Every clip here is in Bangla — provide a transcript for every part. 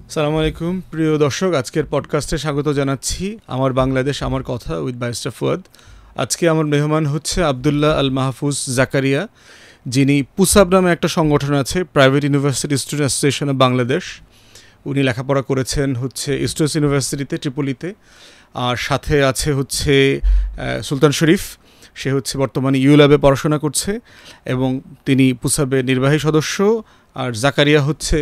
আসসালামু আলাইকুম প্রিয় দর্শক, আজকের পডকাস্টে স্বাগত জানাচ্ছি আমার বাংলাদেশ আমার কথা উইথ ব্যারিস্টার ফুয়াদ। আজকে আমার মেহমান হচ্ছে আবদুল্লাহ আল মাহফুজ জাকারিয়া, যিনি পুসাব নামে একটা সংগঠন আছে, private university student association of Bangladesh. উনি লেখাপড়া করেছেন হচ্ছে ইস্টার্স ইউনিভার্সিটিতে ট্রিপলিতে, আর সাথে আছে হচ্ছে সুলতান শরীফ। সে হচ্ছে বর্তমানে ইউল্যাবে পড়াশোনা করছে এবং তিনি পুসাবের নির্বাহী সদস্য। আর জাকারিয়া হচ্ছে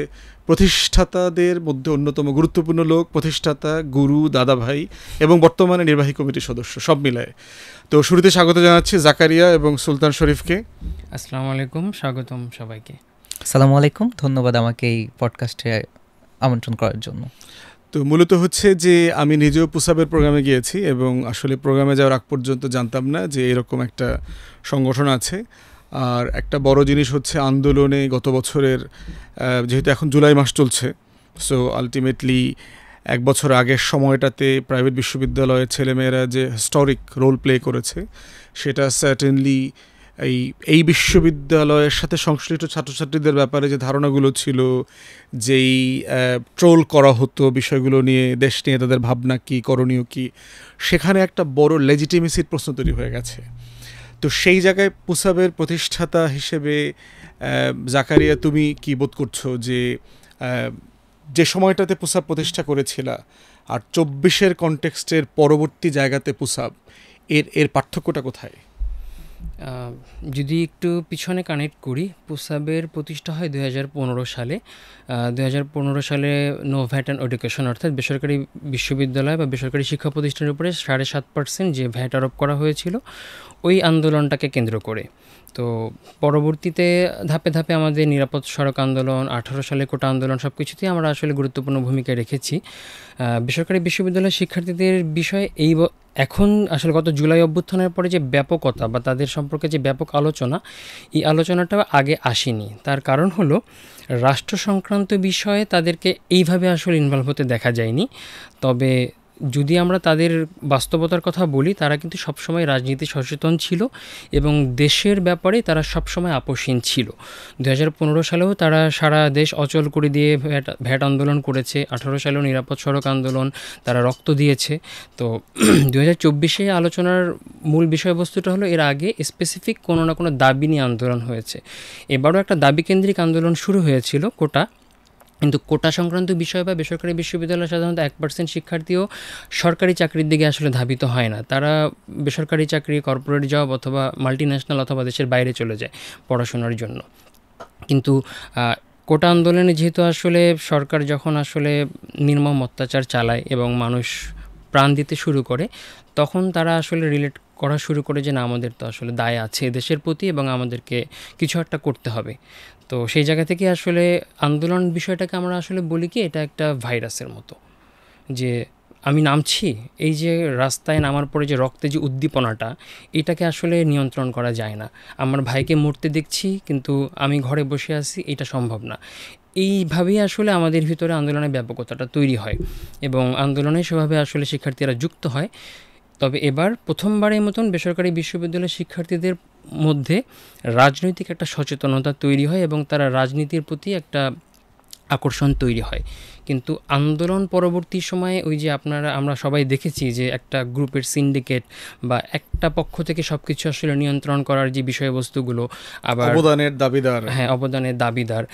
প্রতিষ্ঠাতাদের মধ্যে অন্যতম গুরুত্বপূর্ণ লোক, প্রতিষ্ঠাতা, গুরু, দাদা ভাই এবং বর্তমানে নির্বাহী কমিটির সদস্য, সব মিলায়। তো শুরুতে স্বাগত জানাচ্ছি জাকারিয়া এবং সুলতান শরীফকে। আসসালামু আলাইকুম, স্বাগতম সবাইকে। আসসালামু আলাইকুম, ধন্যবাদ আমাকে এই পডকাস্টে আমন্ত্রণ করার জন্য। তো মূলত হচ্ছে যে আমি নিজেও পুসাবের প্রোগ্রামে গিয়েছি এবং আসলে প্রোগ্রামে যাওয়ার আগ পর্যন্ত জানতাম না যে এরকম একটা সংগঠন আছে। আর একটা বড় জিনিস হচ্ছে আন্দোলনে গত বছরের, যেহেতু এখন জুলাই মাস চলছে, সো আলটিমেটলি এক বছর আগের সময়টাতে প্রাইভেট বিশ্ববিদ্যালয়ের ছেলেমেয়েরা যে হিস্টোরিক রোল প্লে করেছে, সেটা সার্টেনলি এই বিশ্ববিদ্যালয়ের সাথে সংশ্লিষ্ট ছাত্রছাত্রীদের ব্যাপারে যে ধারণাগুলো ছিল, যেই ট্রোল করা হতো বিষয়গুলো নিয়ে, দেশ নিয়ে তাদের ভাবনা কী, করণীয় কী, সেখানে একটা বড় লেজিটিমেসির প্রশ্ন তৈরি হয়ে গেছে। তো সেই জায়গায় পুসাবের প্রতিষ্ঠাতা হিসেবে জাকারিয়া, তুমি কি বোধ করছো যে সময়টাতে পুসাব প্রতিষ্ঠা করেছিলা আর 24-এর কনটেক্সটের পরবর্তী জায়গাতে পুসাব, এর পার্থক্যটা কোথায়? যদি একটু পিছনে কানেক্ট করি, পুসাবের প্রতিষ্ঠা হয় 2015 সালে। 2015 সালে নো ভ্যাট অ্যান্ড এডুকেশন, অর্থাৎ বেসরকারি বিশ্ববিদ্যালয় বা বেসরকারি শিক্ষা প্রতিষ্ঠানের উপরে 7.5% যে ভ্যাট আরোপ করা হয়েছিল, ওই আন্দোলনটাকে কেন্দ্র করে। তো পরবর্তীতে ধাপে ধাপে আমাদের নিরাপদ সড়ক আন্দোলন, 18 সালে কোটা আন্দোলন, সব কিছুতেই আমরা আসলে গুরুত্বপূর্ণ ভূমিকা রেখেছি। বেসরকারি বিশ্ববিদ্যালয়ের শিক্ষার্থীদের বিষয়ে এখন আসলে গত জুলাই অভ্যুত্থানের পরে যে ব্যাপকতা বা তাদের সম্পর্কে যে ব্যাপক আলোচনা, এই আলোচনাটা আগে আসেনি। তার কারণ হলো, রাষ্ট্র সংক্রান্ত বিষয়ে তাদেরকে এইভাবে আসলে ইনভলভ হতে দেখা যায়নি। তবে যদি আমরা তাদের বাস্তবতার কথা বলি, তারা কিন্তু সবসময় রাজনীতি সচেতন ছিল এবং দেশের ব্যাপারে তারা সবসময় আপোষহীন ছিল। 2015 সালেও তারা সারা দেশ অচল করে দিয়ে ভ্যাট আন্দোলন করেছে। 18 সালেও নিরাপদ সড়ক আন্দোলন, তারা রক্ত দিয়েছে। তো 2024-এ আলোচনার মূল বিষয়বস্তুটা হলো, এর আগে স্পেসিফিক কোনো না কোনো দাবি নিয়ে আন্দোলন হয়েছে। এবারও একটা দাবিকেন্দ্রিক আন্দোলন শুরু হয়েছিল, কোটা। কিন্তু কোটা সংক্রান্ত বিষয় বা বেসরকারি বিশ্ববিদ্যালয়ে সাধারণত 1% শিক্ষার্থীও সরকারি চাকরির দিকে আসলে ধাবিত হয় না। তারা বেসরকারি চাকরি, কর্পোরেট জব অথবা মাল্টিন্যাশনাল অথবা দেশের বাইরে চলে যায় পড়াশোনার জন্য। কিন্তু কোটা আন্দোলনে যেহেতু আসলে সরকার যখন আসলে নির্মম অত্যাচার চালায় এবং মানুষ প্রাণ দিতে শুরু করে, তখন তারা আসলে রিলেট করা শুরু করে যে না, আমাদের তো আসলে দায় আছে দেশের প্রতি এবং আমাদেরকে কিছু একটা করতে হবে। তো সেই জায়গা থেকে আসলে আন্দোলন বিষয়টাকে আমরা আসলে বলি কি, এটা একটা ভাইরাসের মতো, যে আমি নামছি, এই যে রাস্তায় নামার পরে যে রক্তে যে উদ্দীপনাটা, এটাকে আসলে নিয়ন্ত্রণ করা যায় না। আমার ভাইকে মরতে দেখছি কিন্তু আমি ঘরে বসে আছি, এটা সম্ভব না। এইভাবেই আসলে আমাদের ভিতরে আন্দোলনের ব্যাপকতাটা তৈরি হয় এবং আন্দোলনে সেভাবে আসলে শিক্ষার্থীরা যুক্ত হয়। তবে এবার প্রথমবারের মতন বেসরকারি বিশ্ববিদ্যালয়ের শিক্ষার্থীদের মধ্যে রাজনৈতিক একটা সচেতনতা তৈরি হয় এবং তারা রাজনীতির প্রতি একটা আকর্ষণ তৈরি হয়। কিন্তু আন্দোলন পরবর্তী সময়ে ওই যে আমরা সবাই দেখেছি যে একটা গ্রুপের সিন্ডিকেট বা একটা পক্ষ থেকে সব কিছু আসলে নিয়ন্ত্রণ করার যে বিষয়বস্তুগুলো, আবার অবদানের দাবিদার। হ্যাঁ, অবদানের দাবিদার।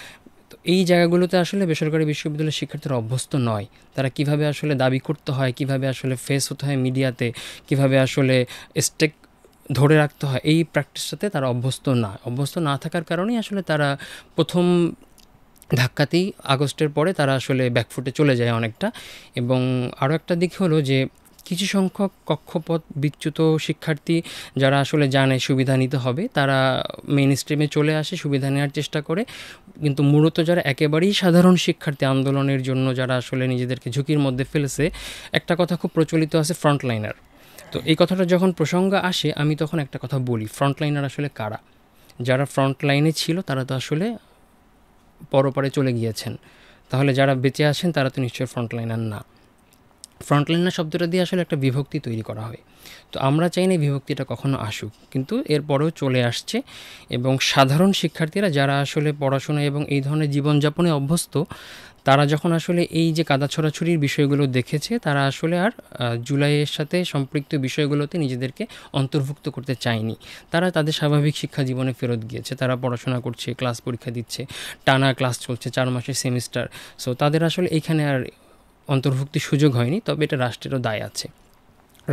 তো এই জায়গাগুলোতে আসলে বেসরকারি বিশ্ববিদ্যালয়ের শিক্ষার্থীরা অভ্যস্ত নয়। তারা কিভাবে আসলে দাবি করতে হয়, কিভাবে আসলে ফেস হতে হয় মিডিয়াতে, কিভাবে আসলে স্টেক ধরে রাখতে হয়, এই প্র্যাকটিসটাতে তারা অভ্যস্ত না থাকার কারণেই আসলে তারা প্রথম ধাক্কাতেই আগস্টের পরে তারা আসলে ব্যাকফুটে চলে যায় অনেকটা। এবং আরও একটা দিক হলো যে কিছু সংখ্যক কক্ষপথ বিচ্যুত শিক্ষার্থী যারা আসলে জানে সুবিধা নিতে হবে, তারা মেইন স্ট্রিমে চলে আসে, সুবিধা নেওয়ার চেষ্টা করে। কিন্তু মূলত যারা একেবারেই সাধারণ শিক্ষার্থী, আন্দোলনের জন্য যারা আসলে নিজেদেরকে ঝুঁকির মধ্যে ফেলেছে, একটা কথা খুব প্রচলিত আছে, ফ্রন্টলাইনার। তো এই কথাটা যখন প্রসঙ্গ আসে, আমি তখন একটা কথা বলি, ফ্রন্টলাইনার আসলে কারা? যারা ফ্রন্টলাইনে ছিল তারা তো আসলে পরপারে চলে গিয়েছেন, তাহলে যারা বেঁচে আছেন তারা তো নিশ্চয়ই ফ্রন্টলাইনার না। ফ্রন্টলাইনার শব্দটা দিয়ে আসলে একটা বিভক্তি তৈরি করা হয়। তো আমরা চাই না এই বিভক্তিটা কখনো আসুক, কিন্তু এরপরেও চলে আসছে। এবং সাধারণ শিক্ষার্থীরা যারা আসলে পড়াশোনা এবং এই ধরনের জীবনযাপনে অভ্যস্ত, তারা যখন আসলে এই যে কাদা ছড়াছড়ির বিষয়গুলো দেখেছে, তারা আসলে আর জুলাইয়ের সাথে সম্পৃক্ত বিষয়গুলোতে নিজেদেরকে অন্তর্ভুক্ত করতে চায়নি। তারা তাদের স্বাভাবিক শিক্ষা জীবনে ফেরত গিয়েছে, তারা পড়াশোনা করছে, ক্লাস পরীক্ষা দিচ্ছে, টানা ক্লাস চলছে, 4 মাসের সেমিস্টার। সো তাদের আসলে এইখানে আর অন্তর্ভুক্তির সুযোগ হয়নি। তবে এটা রাষ্ট্রেরও দায় আছে।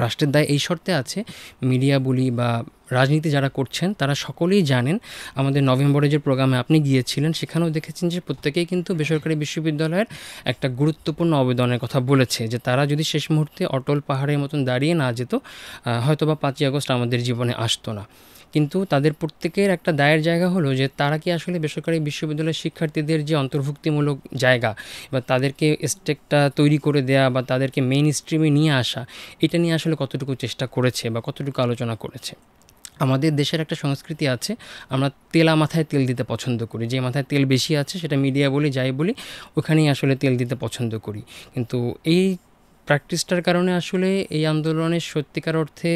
রাষ্ট্রের দায় এই শর্তে আছে, মিডিয়া বলি বা রাজনীতি যারা করছেন তারা সকলেই জানেন। আমাদের নভেম্বরে যে প্রোগ্রামে আপনি গিয়েছিলেন, সেখানেও দেখেছেন যে প্রত্যেকেই কিন্তু বেসরকারি বিশ্ববিদ্যালয়ের একটা গুরুত্বপূর্ণ অবদানের কথা বলেছে, যে তারা যদি শেষ মুহূর্তে অটল পাহাড়ের মতন দাঁড়িয়ে না যেত, হয়তো বা 5ই আগস্ট আমাদের জীবনে আসতো না। কিন্তু তাদের প্রত্যেকের একটা দায়ের জায়গা হলো যে তারা কি আসলে বেসরকারি বিশ্ববিদ্যালয়ের শিক্ষার্থীদের যে অন্তর্ভুক্তিমূলক জায়গা বা তাদেরকে স্টেকটা তৈরি করে দেয়া বা তাদেরকে মেইন স্ট্রিমে নিয়ে আসা, এটা নিয়ে আসলে কতটুকু চেষ্টা করেছে বা কতটুকু আলোচনা করেছে। আমাদের দেশের একটা সংস্কৃতি আছে, আমরা তেলা মাথায় তেল দিতে পছন্দ করি। যে মাথায় তেল বেশি আছে, সেটা মিডিয়া বলি যাই বলি, ওখানেই আসলে তেল দিতে পছন্দ করি। কিন্তু এই প্র্যাকটিসটার কারণে আসলে এই আন্দোলনের সত্যিকার অর্থে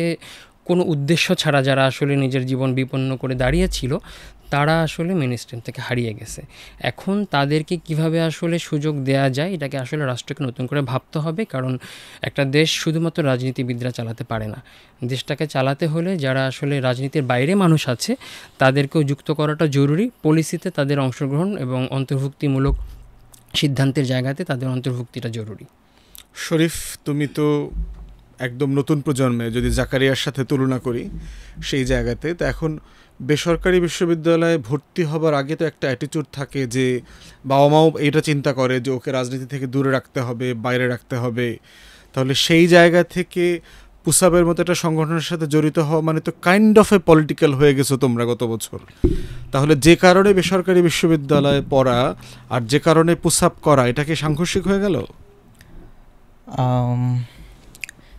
কোনো উদ্দেশ্য ছাড়া যারা আসলে নিজের জীবন বিপন্ন করে দাঁড়িয়েছিল, তারা আসলে মেইন স্ট্রিম থেকে হারিয়ে গেছে। এখন তাদেরকে কিভাবে আসলে সুযোগ দেয়া যায়, এটাকে আসলে রাষ্ট্রকে নতুন করে ভাবতে হবে। কারণ একটা দেশ শুধুমাত্র রাজনীতিবিদরা চালাতে পারে না। দেশটাকে চালাতে হলে যারা আসলে রাজনীতির বাইরে মানুষ আছে, তাদেরকেও যুক্ত করাটা জরুরি। পলিসিতে তাদের অংশগ্রহণ এবং অন্তর্ভুক্তিমূলক সিদ্ধান্তের জায়গাতে তাদের অন্তর্ভুক্তিটা জরুরি। শরীফ, তুমি তো একদম নতুন প্রজন্মে, যদি জাকারিয়ার সাথে তুলনা করি সেই জায়গাতে, তো এখন বেসরকারি বিশ্ববিদ্যালয়ে ভর্তি হবার আগে তো একটা অ্যাটিটিউড থাকে যে বাবা মাও এটা চিন্তা করে যে ওকে রাজনীতি থেকে দূরে রাখতে হবে, বাইরে রাখতে হবে। তাহলে সেই জায়গা থেকে পুসাবের মতো একটা সংগঠনের সাথে জড়িত হওয়া মানে তো কাইন্ড অফ এ পলিটিক্যাল হয়ে গেছো তোমরা গত বছর। তাহলে যে কারণে বেসরকারি বিশ্ববিদ্যালয়ে পড়া আর যে কারণে পুসাব করা, এটা কি সাংঘর্ষিক হয়ে গেল?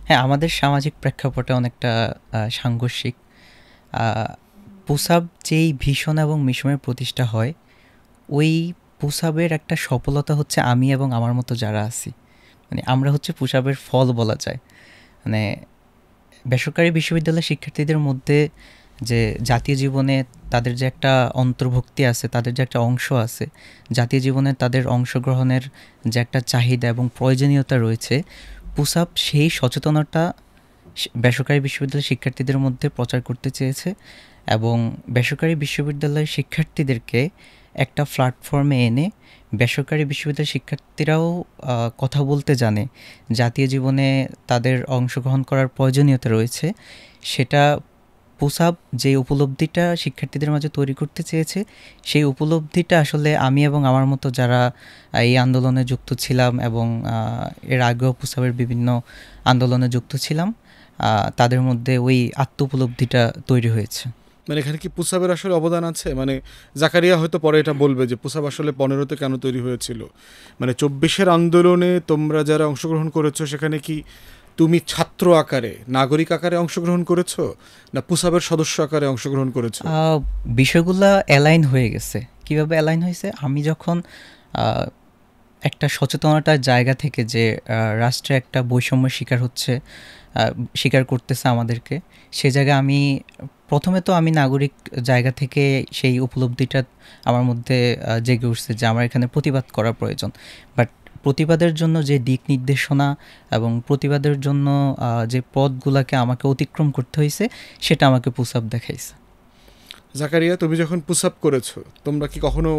হ্যাঁ, আমাদের সামাজিক প্রেক্ষাপটে অনেকটা সাংঘর্ষিক। পুসাব যেই ভীষণ এবং মিশনের প্রতিষ্ঠা হয়, ওই পুসাবের একটা সফলতা হচ্ছে আমি এবং আমার মতো যারা আছি, মানে আমরা হচ্ছে পুসাবের ফল বলা যায়। মানে বেসরকারি বিশ্ববিদ্যালয়ের শিক্ষার্থীদের মধ্যে যে জাতীয় জীবনে তাদের যে একটা অন্তর্ভুক্তি আছে, তাদের যে একটা অংশ আছে, জাতীয় জীবনে তাদের অংশগ্রহণের যে একটা চাহিদা এবং প্রয়োজনীয়তা রয়েছে, পুসাব সেই সচেতনতা বেসরকারি বিশ্ববিদ্যালয়ের শিক্ষার্থীদের মধ্যে প্রচার করতে চেয়েছে এবং বেসরকারি বিশ্ববিদ্যালয়ের শিক্ষার্থীদেরকে একটা প্ল্যাটফর্মে এনে বেসরকারি বিশ্ববিদ্যালয়ের শিক্ষার্থীরাও কথা বলতে জানে, জাতীয় জীবনে তাদের অংশগ্রহণ করার প্রয়োজনীয়তা রয়েছে, সেটা পুসাব যে উপলব্ধিটা শিক্ষার্থীদের মাঝে তৈরি করতে চেয়েছে, সেই উপলব্ধিটা আসলে আমি এবং আমার মতো যারা এই আন্দোলনে যুক্ত ছিলাম এবং এর আগেও পুসাবের বিভিন্ন আন্দোলনে যুক্ত ছিলাম, তাদের মধ্যে ওই আত্ম উপলব্ধিটা তৈরি হয়েছে। মানে এখানে কি পুসাবের আসলে অবদান আছে? মানে জাকারিয়া হয়তো পরে এটা বলবে যে পুসাব আসলে 15তে কেন তৈরি হয়েছিল। মানে 24-এর আন্দোলনে তোমরা যারা অংশগ্রহণ করেছো, সেখানে কি তুমি ছাত্র আকারে, নাগরিক আকারে অংশগ্রহণ করেছো, না পুসাবের সদস্য আকারে অংশগ্রহণ করেছো? বিষয়গুলো অ্যালাইন হয়ে গেছে। কিভাবে অ্যালাইন হয়েছে? আমি যখন একটা সচেতনতার জায়গা থেকে যে রাষ্ট্রে একটা বৈষম্য স্বীকার করতেছে আমাদেরকে, সে জায়গায় আমি প্রথমে তো আমি নাগরিক জায়গা থেকে সেই উপলব্ধিটা আমার মধ্যে জেগে উঠছে যে আমার এখানে প্রতিবাদ করা প্রয়োজন। বাট প্রতিবাদের জন্য যে দিক নির্দেশনা এবং প্রতিবাদের জন্য যে পথগুলোকে আমাকে অতিক্রম করতে হয়েছে, সেটা আমাকে পুসাব দেখাইছে। জাকারিয়া, তুমি যখন পুসাব করেছো, তোমরা কি কখনো,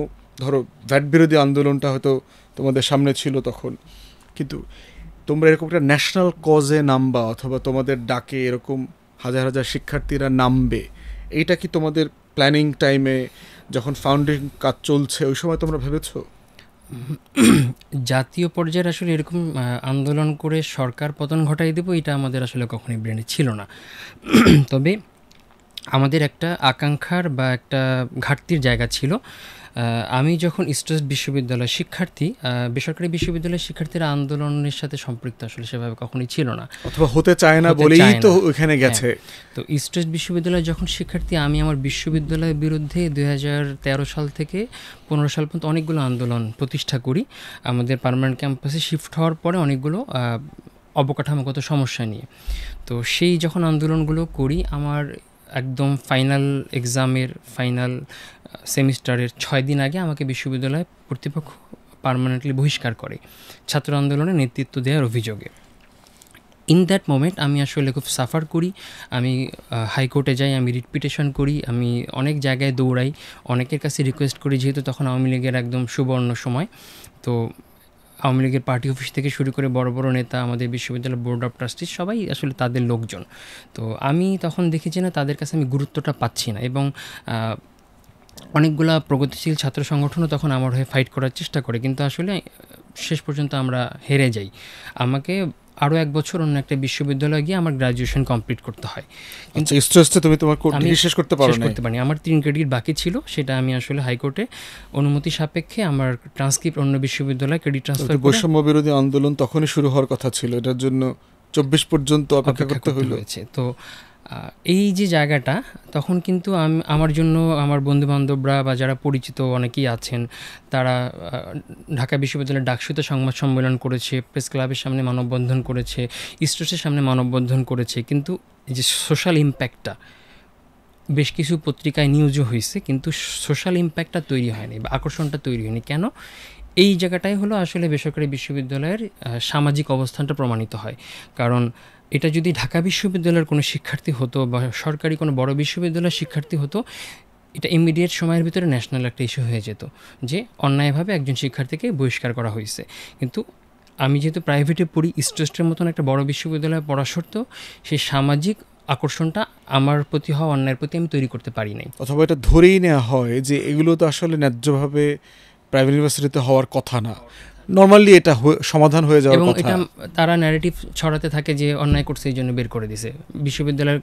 ধরো ভ্যাট বিরোধী আন্দোলনটা হয়তো তোমাদের সামনে ছিল তখন, কিন্তু তোমরা এরকম একটা ন্যাশনাল কজে নামবা অথবা তোমাদের ডাকে এরকম হাজার হাজার শিক্ষার্থীরা নামবে, এইটা কি তোমাদের প্ল্যানিং টাইমে যখন ফাউন্ডিং কাজ চলছে ওই সময় তোমরা ভেবেছো? জাতীয় পর্যায়ে আসলে এরকম আন্দোলন করে সরকার পতন ঘটাই দেবো, এটা আমাদের আসলে কখনোই ব্রেনে ছিল না। তবে আমাদের একটা আকাঙ্ক্ষার বা একটা ঘাটতির জায়গা ছিল। আমি যখন ইস্ট ওয়েস্ট বিশ্ববিদ্যালয়ের শিক্ষার্থী, বেসরকারি বিশ্ববিদ্যালয়ের শিক্ষার্থীরা আন্দোলনের সাথে সম্পৃক্ত আসলে সেভাবে কখনোই ছিল না, অথবা হতে চায় না বলেই তো ওইখানে গেছে। তো ইস্ট ওয়েস্ট বিশ্ববিদ্যালয়ে যখন শিক্ষার্থী, আমি আমার বিশ্ববিদ্যালয়ের বিরুদ্ধে 2013 সাল থেকে 15 সাল পর্যন্ত অনেকগুলো আন্দোলন প্রতিষ্ঠা করি। আমাদের পার্মানেন্ট ক্যাম্পাসে শিফট হওয়ার পরে অনেকগুলো অবকাঠামোগত সমস্যা নিয়ে। তো সেই যখন আন্দোলনগুলো করি, আমার একদম ফাইনাল এক্সামের ফাইনাল সেমিস্টারের 6 দিন আগে আমাকে বিশ্ববিদ্যালয় কর্তৃপক্ষ পার্মানেন্টলি বহিষ্কার করে ছাত্র আন্দোলনে নেতৃত্ব দেওয়ার অভিযোগে। ইন দ্যাট মোমেন্ট আমি আসলে খুব সাফার করি। আমি হাইকোর্টে যাই, আমি রিট পিটিশন করি, আমি অনেক জায়গায় দৌড়াই, অনেকের কাছে রিকোয়েস্ট করি, যেহেতু তখন আওয়ামী লীগের একদম সুবর্ণ সময়। তো আওয়ামী লীগের পার্টি অফিস থেকে শুরু করে বড় বড় নেতা, আমাদের বিশ্ববিদ্যালয়ের বোর্ড অফ ট্রাস্টিজ সবাই আসলে তাদের লোকজন। তো আমি তখন দেখেছি না তাদের কাছে আমি গুরুত্বটা পাচ্ছি না, এবং অনেকগুলা প্রগতিশীল ছাত্র সংগঠনও তখন আমার হয়ে ফাইট করার চেষ্টা করে, কিন্তু আসলে শেষ পর্যন্ত আমরা হেরে যাই। আমাকে আরও 1 বছর অন্য একটা বিশ্ববিদ্যালয়ে গিয়ে আমার গ্র্যাজুয়েশন কমপ্লিট করতে হয়। কিন্তু স্ট্রেসটা তুমি তোমার ডিগ্রি শেষ করতে পারো না? আমার 3 ক্রেডিট বাকি ছিল, সেটা আমি আসলে হাইকোর্টে অনুমতি সাপেক্ষে আমার ট্রান্সক্রিপ্ট অন্য বিশ্ববিদ্যালয়ে ক্রেডিট ট্রান্সফার। বৈষম্য বিরোধী আন্দোলন তখনই শুরু হওয়ার কথা ছিল, এটার জন্য 24 পর্যন্ত অপেক্ষা করতে হয়েছে। তো এই যে জায়গাটা, তখন কিন্তু আমার জন্য আমার বন্ধুবান্ধবরা বা যারা পরিচিত অনেকেই আছেন, তারা ঢাকা বিশ্ববিদ্যালয়ের ডাকসুতে সংবাদ সম্মেলন করেছে, প্রেস ক্লাবের সামনে মানববন্ধন করেছে, স্টেজের সামনে মানববন্ধন করেছে, কিন্তু এই যে সোশ্যাল ইম্প্যাক্টটা, বেশ কিছু পত্রিকায় নিউজও হয়েছে, কিন্তু সোশ্যাল ইম্প্যাক্টটা তৈরি হয়নি বা আকর্ষণটা তৈরি হয়নি। কেন? এই জায়গাটাই হলো আসলে বেসরকারি বিশ্ববিদ্যালয়ের সামাজিক অবস্থানটা প্রমাণিত হয়। কারণ এটা যদি ঢাকা বিশ্ববিদ্যালয়ের কোনো শিক্ষার্থী হতো বা সরকারি কোনো বড় বিশ্ববিদ্যালয়ের শিক্ষার্থী হতো, এটা ইমিডিয়েট সময়ের ভিতরে ন্যাশনাল একটা ইস্যু হয়ে যেত যে অন্যায়ভাবে একজন শিক্ষার্থীকে বহিষ্কার করা হয়েছে। কিন্তু আমি যেহেতু প্রাইভেটে পড়ি, ইস্টের মতন একটা বড় বিশ্ববিদ্যালয়ে পড়া সত্ত্বেও সেই সামাজিক আকর্ষণটা আমার প্রতি হওয়া অন্যায়ের প্রতি আমি তৈরি করতে পারি নাই। অথবা এটা ধরেই নেওয়া হয় যে এগুলো তো আসলে ন্যায্যভাবে প্রাইভেট ইউনিভার্সিটিতে হওয়ার কথা না, নরমালি এটা সমাধান হয়ে যাওয়ার কথা। এবং এটা তারা ন্যারেটিভ ছড়াতে থাকে যে অন্যায় করছে এই জন্য বের করে দিয়েছে, বিশ্ববিদ্যালয়ের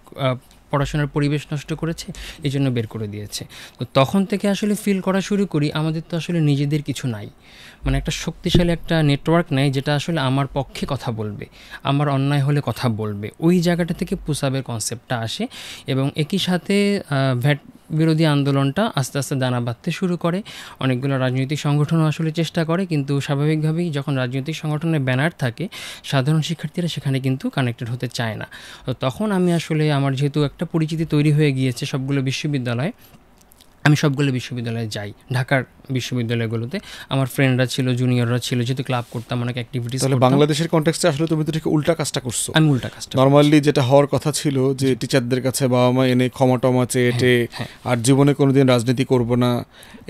পড়াশোনার পরিবেশ নষ্ট করেছে এই জন্য বের করে দিয়েছে। তো তখন থেকে আসলে ফিল করা শুরু করি আমাদের তো আসলে নিজেদের কিছু নাই, মানে একটা শক্তিশালী একটা নেটওয়ার্ক নাই যেটা আসলে আমার পক্ষে কথা বলবে, আমার অন্যায় হলে কথা বলবে। ওই জায়গাটা থেকে পুসাবের কনসেপ্টটা আসে, এবং একই সাথে ভ্যাট বিরোধী আন্দোলনটা আস্তে আস্তে দানা বাঁধতে শুরু করে। অনেকগুলো রাজনৈতিক সংগঠনও আসলে চেষ্টা করে, কিন্তু স্বাভাবিকভাবেই যখন রাজনৈতিক সংগঠনের ব্যানার থাকে, সাধারণ শিক্ষার্থীরা সেখানে কিন্তু কানেক্টেড হতে চায় না। তো তখন আমি আসলে আমার যেহেতু একটা পরিচিতি তৈরি হয়ে গিয়েছে সবগুলো বিশ্ববিদ্যালয়ে, আমি সবগুলো বিশ্ববিদ্যালয়ে যাই, ঢাকার বিশ্ববিদ্যালয়গুলোতে আমার ফ্রেন্ডরা ছিল, জুনিয়ররা ছিল, যেহেতু ক্লাব করতাম, অনেক অ্যাক্টিভিটিস করতাম। তাহলে বাংলাদেশের কনটেক্সটে আসলে তুমি তো ঠিক উল্টা কাজটা করছো। আমি উল্টা কাজটা নরমালি যেটা হওয়ার কথা ছিল যে টিচারদের কাছে বাবা মা এনে ক্ষমা টমা চেয়ে আর জীবনে কোনোদিন রাজনীতি করব না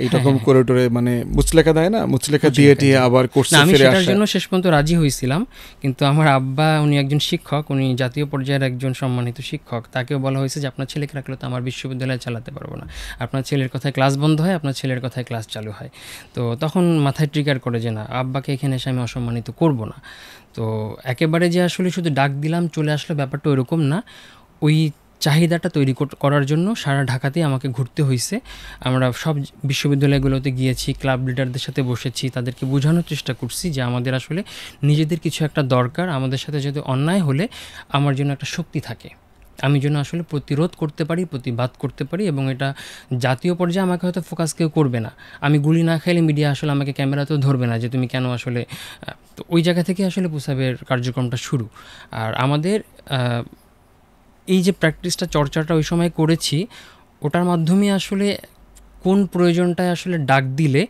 এইরকম করে টোরে, মানে মুচলেখা দেয় না, মুচলেখা দিয়ে টিয়ে আবার কোর্সে ফিরে আসা। আমি সেটার জন্য শেষ পর্যন্ত রাজি হয়েছিলাম, কিন্তু আমার আব্বা, উনি একজন শিক্ষক, উনি জাতীয় পর্যায়ের একজন সম্মানিত শিক্ষক, তাকেও বলা হয়েছে যে আপনার ছেলেকে রাখলে তো আমার বিশ্ববিদ্যালয়ে চালাতে পারবো না, আপনার ছেলের কথায় ক্লাস বন্ধ হয়, আপনার ছেলের কথায় ক্লাস চালু হয়। তো তখন মাথায় ট্রিগার করে যে না, আব্বাকে এখানে এসে আমি অসম্মানিত করব না। তো একেবারে যে আসলে শুধু ডাক দিলাম চলে আসলো, ব্যাপারটা ওইরকম না। ওই চাহিদাটা তৈরি করার জন্য সারা ঢাকাতেই আমাকে ঘুরতে হয়েছে। আমরা সব বিশ্ববিদ্যালয়গুলোতে গিয়েছি, ক্লাব লিডারদের সাথে বসেছি, তাদেরকে বোঝানোর চেষ্টা করছি যে আমাদের আসলে নিজেদের কিছু একটা দরকার, আমাদের সাথে যদি অন্যায় হলে আমার জন্য একটা শক্তি থাকে, আমি যেন আসলে প্রতিরোধ করতে পারি, প্রতিবাদ করতে পারি, এবং এটা জাতীয় পর্যায়ে আমাকে হয়তো ফোকাস কেউ করবে না, আমি গুলি না খাইলে মিডিয়া আসলে আমাকে ক্যামেরাতেও ধরবে না যে তুমি কেন আসলে। তো ওই জায়গা থেকে আসলে পুসাবের কার্যক্রমটা শুরু। আর আমাদের এই যে প্র্যাকটিসটা, চর্চাটা ওই সময় করেছি, ওটার মাধ্যমে আসলে কোন প্রয়োজনটায় আসলে ডাক দিলে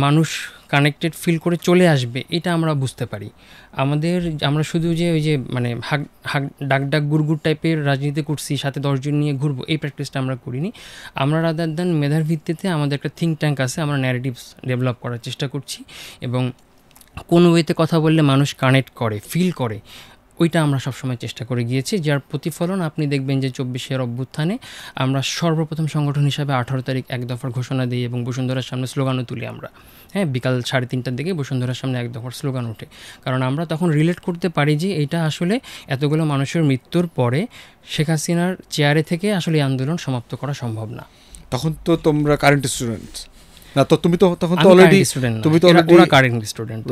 মানুষ কানেক্টেড ফিল করে চলে আসবে এটা আমরা বুঝতে পারি। আমরা শুধু যে ওই যে মানে ডাক গুড়গুড় টাইপের রাজনীতি করছি, সাথে 10 জন নিয়ে ঘুরবো, এই প্র্যাকটিসটা আমরা করিনি। আমরা রাদার দেন মেধার ভিত্তিতে আমাদের একটা থিঙ্ক ট্যাঙ্ক আছে, আমরা ন্যারেটিভস ডেভেলপ করার চেষ্টা করছি, এবং কোন ওয়েতে কথা বললে মানুষ কানেক্ট করে, ফিল করে, ওইটা আমরা সবসময় চেষ্টা করে গিয়েছি, যার প্রতিফলন আপনি দেখবেন যে 24-এর অভ্যুত্থানে আমরা সর্বপ্রথম সংগঠন হিসাবে 18 তারিখ 1 দফার ঘোষণা দিই এবং বসুন্ধরার সামনে স্লোগানও তুলি আমরা। বিকাল 3:30টার দিকে বসুন্ধরার সামনে 1 দফার স্লোগান ওঠে, কারণ আমরা তখন রিলেট করতে পারি যে এটা আসলে এতগুলো মানুষের মৃত্যুর পরে শেখ হাসিনার চেয়ারে থেকে আসলে এই আন্দোলন সমাপ্ত করা সম্ভব না। তখন তো তোমরা কারেন্ট স্টুডেন্ট না, তো তুমি তো তখন তো অলরেডি কারেন্ট স্টুডেন্ট।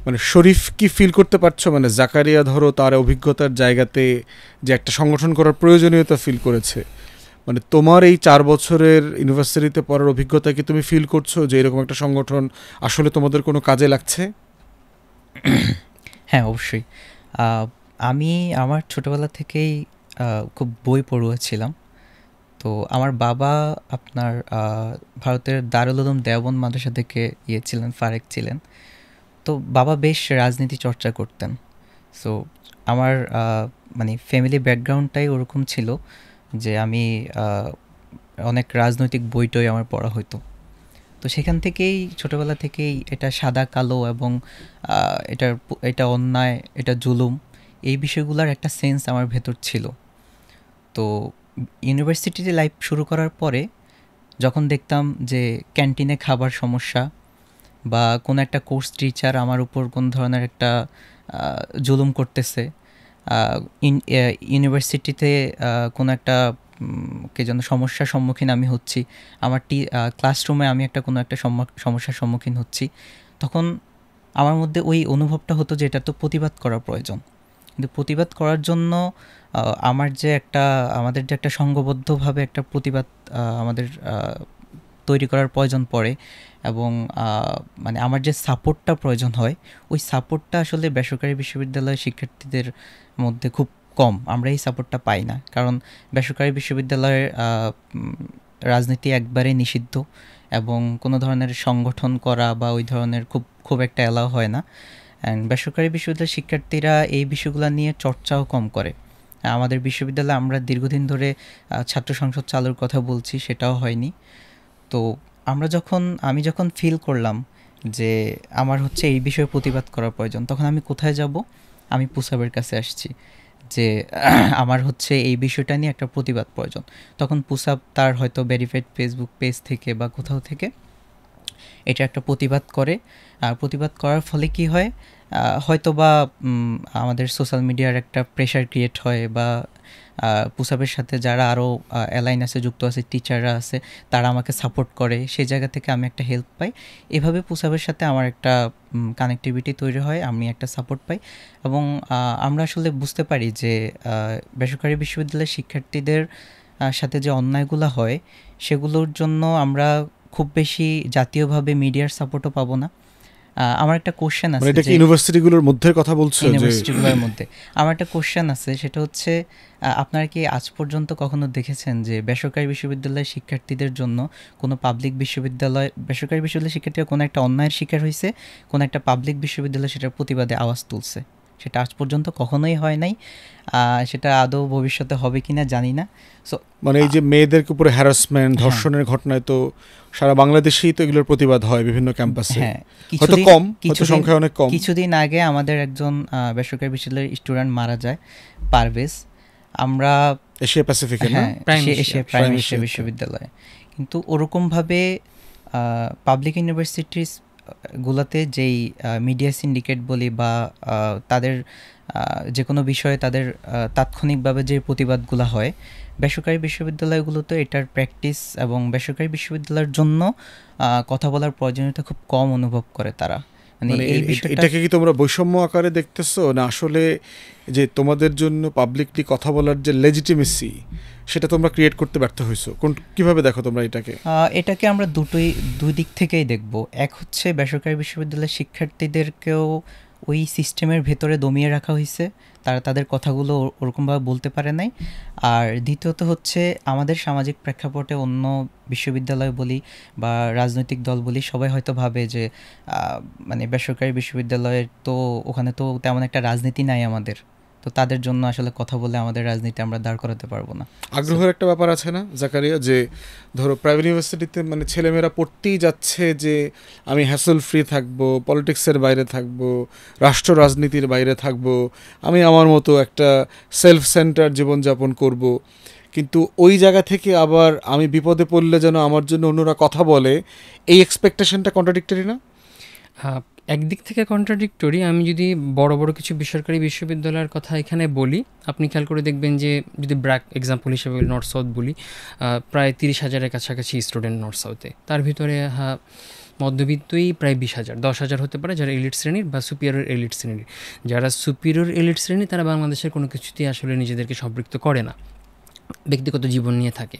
মানে শরীফ কি ফিল করতে পারছো, মানে জাকারিয়া ধরো তার অভিজ্ঞতার জায়গাতে যে একটা সংগঠন করার প্রয়োজনীয়তা ফিল করেছে, মানে তোমার এই 4 বছরের ইউনিভার্সিটিতে পড়ার অভিজ্ঞতা কি তুমি ফিল করছো যে এরকম একটা সংগঠন আসলে তোমাদের কোনো কাজে লাগছে? হ্যাঁ, অবশ্যই। আমি আমার ছোটবেলা থেকেই খুব বই পড়ুয়া ছিলাম। তো আমার বাবা আপনার ভারতের দারুল উলুম দেওবন্দ মাদ্রাসা থেকে ছিলেন, ফারেক ছিলেন। তো বাবা বেশ রাজনীতি চর্চা করতেন। সো আমার মানে ফ্যামিলি ব্যাকগ্রাউন্ডটাই ওরকম ছিল যে আমি অনেক রাজনৈতিক বইটই আমার পড়া হতো। তো সেখান থেকেই ছোটোবেলা থেকেই এটা সাদা কালো এবং এটা অন্যায়, এটা জুলুম, এই বিষয়গুলোর একটা সেন্স আমার ভেতর ছিল। তো ইউনিভার্সিটিতে লাইফ শুরু করার পরে যখন দেখতাম যে ক্যান্টিনে খাবার সমস্যা বা কোনো একটা কোর্স টিচার আমার উপর কোন ধরনের একটা জুলুম করতেছে, ইউনিভার্সিটিতে কোনো একটা কে যেন সমস্যার সম্মুখীন আমি হচ্ছি, আমার ক্লাসরুমে আমি কোনো একটা সমস্যার সম্মুখীন হচ্ছি, তখন আমার মধ্যে ওই অনুভবটা হতো যে এটা তো প্রতিবাদ করা প্রয়োজন। কিন্তু প্রতিবাদ করার জন্য আমাদের যে একটা সংঘবদ্ধভাবে একটা প্রতিবাদ আমাদের তৈরি করার প্রয়োজন পড়ে এবং মানে আমার যে সাপোর্টটা প্রয়োজন হয়, ওই সাপোর্টটা আসলে বেসরকারি বিশ্ববিদ্যালয়ের শিক্ষার্থীদের মধ্যে খুব কম। আমরা এই সাপোর্টটা পাই না, কারণ বেসরকারি বিশ্ববিদ্যালয়ের রাজনীতি একবারেই নিষিদ্ধ এবং কোনো ধরনের সংগঠন করা বা ওই ধরনের খুব একটা অ্যালাউ হয় না। অ্যান্ড বেসরকারি বিশ্ববিদ্যালয়ের শিক্ষার্থীরা এই বিষয়গুলো নিয়ে চর্চাও কম করে। আমাদের বিশ্ববিদ্যালয়ে আমরা দীর্ঘদিন ধরে ছাত্র সংসদ চালুর কথা বলছি, সেটাও হয়নি। তো আমি যখন ফিল করলাম যে আমার হচ্ছে এই বিষয়ে প্রতিবাদ করার প্রয়োজন, তখন আমি কোথায় যাব? আমি পুসাবের কাছে আসছি যে আমার হচ্ছে এই বিষয়টা নিয়ে একটা প্রতিবাদ প্রয়োজন। তখন পুসাব তার হয়তো ভেরিফাইড ফেসবুক পেজ থেকে বা কোথাও থেকে এটা একটা প্রতিবাদ করে। আর প্রতিবাদ করার ফলে কি হয়, হয়তো বা আমাদের সোশ্যাল মিডিয়ার একটা প্রেশার ক্রিয়েট হয় বা পুসাবের সাথে যারা আরও অ্যালাইন আছে, যুক্ত আছে, টিচাররা আছে, তারা আমাকে সাপোর্ট করে, সেই জায়গা থেকে আমি একটা হেল্প পাই। এভাবে পুসাবের সাথে আমার একটা কানেক্টিভিটি তৈরি হয়, আমি একটা সাপোর্ট পাই এবং আমরা আসলে বুঝতে পারি যে বেসরকারি বিশ্ববিদ্যালয়ের শিক্ষার্থীদের সাথে যে অন্যায়গুলো হয় সেগুলোর জন্য আমরা খুব বেশি জাতীয়ভাবে মিডিয়ার সাপোর্টও পাবো না। আমার একটা কোশ্চেন আছে, এটা কি ইউনিভার্সিটিগুলোর মধ্যে কথা বলছো? ইউনিভার্সিটিগুলোর মধ্যে আমার একটা কোশ্চেন আছে, সেটা হচ্ছে আপনারা কি আজ পর্যন্ত কখনো দেখেছেন যে বেসরকারি বিশ্ববিদ্যালয়ের শিক্ষার্থীদের জন্য কোনো বেসরকারি বিশ্ববিদ্যালয়ের শিক্ষার্থীরা কোনো একটা অন্যায়ের শিকার হয়েছে, কোনো একটা পাবলিক বিশ্ববিদ্যালয় সেটার প্রতিবাদে আওয়াজ তুলছে? সেটা আজ পর্যন্ত কখনোই হয় নাই। সেটা আদৌ ভবিষ্যতে হবে কিনা জানি না। সো মানে এই যে মেয়েদের উপরে হ্যারাসমেন্ট, ধর্ষণের ঘটনায় তো সারা বাংলাদেশেই তো এগুলোর প্রতিবাদ হয় বিভিন্ন ক্যাম্পাসে। হ্যাঁ, হয়তো কম, হয়তো সংখ্যা অনেক কম। কিছুদিন আগে আমাদের একজন বেসরকারি বিশ্ববিদ্যালয়ের স্টুডেন্ট মারা যায়, পারভেজ। আমরা এশিয়া প্যাসিফিকে, এশিয়া প্রাইম এশিয়া বিশ্ববিদ্যালয়ে, কিন্তু ওরকমভাবে পাবলিক ইউনিভার্সিটিস গুলোতে যেই মিডিয়া সিন্ডিকেট বলি বা তাদের যে কোনো বিষয়ে তাদের তাৎক্ষণিকভাবে যে প্রতিবাদগুলো হয়, বেসরকারি বিশ্ববিদ্যালয়গুলোতে এটার প্র্যাকটিস এবং বেসরকারি বিশ্ববিদ্যালয়ের জন্য কথা বলার প্রয়োজনীয়তা খুব কম অনুভব করে তারা। মানে এই বিষয়টা, এটাকে কি তোমরা বৈষম্য আকারে দেখতেছো, না আসলে যে তোমাদের জন্য পাবলিকলি কথা বলার যে লেজিটিমেসি সেটা তোমরা ক্রিয়েট করতে ব্যর্থ হয়েছো? কিভাবে দেখো তোমরা এটাকে? আমরা দুই দিক থেকেই দেখব। এক হচ্ছে বেসরকারি বিশ্ববিদ্যালয়ের শিক্ষার্থীদেরকেও ওই সিস্টেমের ভেতরে দমিয়ে রাখা হয়েছে, তারা তাদের কথাগুলো ওরকমভাবে বলতে পারে নাই। আর দ্বিতীয়ত হচ্ছে আমাদের সামাজিক প্রেক্ষাপটে অন্য বিশ্ববিদ্যালয় বলি বা রাজনৈতিক দল বলি, সবাই হয়তো ভাবে যে মানে বেসরকারি বিশ্ববিদ্যালয়ের তো ওখানে তো তেমন একটা রাজনীতি নাই আমাদের, তো তাদের জন্য আসলে কথা বলে আমাদের রাজনীতি আমরা দাঁড় করাতে পারবো না। আগ্রহের একটা ব্যাপার আছে না জাকারিয়া, যে ধরো প্রাইভেট ইউনিভার্সিটিতে মানে ছেলেমেয়েরা পড়তেই যাচ্ছে যে আমি হ্যাসল ফ্রি থাকবো, পলিটিক্সের বাইরে থাকবো, রাষ্ট্র রাজনীতির বাইরে থাকবো, আমি আমার মতো একটা সেলফ সেন্টার জীবনযাপন করব, কিন্তু ওই জায়গা থেকে আবার আমি বিপদে পড়লে যেন আমার জন্য অন্যরা কথা বলে, এই এক্সপেকটেশনটা কন্ট্রাডিক্টরি না? একদিক থেকে কন্ট্রাডিক্টরি। আমি যদি বড় বড় কিছু বেসরকারি বিশ্ববিদ্যালয়ের কথা এখানে বলি, আপনি খেয়াল করে দেখবেন যে যদি ব্র্যাক এক্সাম্পল হিসেবে নর্থ সাউথ বলি, প্রায় 30,000-এর কাছাকাছি স্টুডেন্ট নর্থ সাউথে। তার ভিতরে মধ্যবিত্তই প্রায় 20,000, 10,000 হতে পারে যারা এলিট শ্রেণীর বা সুপিরিয়র এলিট শ্রেণীর। যারা সুপিরিয়র এলিট শ্রেণী তারা বাংলাদেশের কোনো কিছুতেই আসলে নিজেদেরকে সম্পৃক্ত করে না, ব্যক্তিগত জীবন নিয়ে থাকে।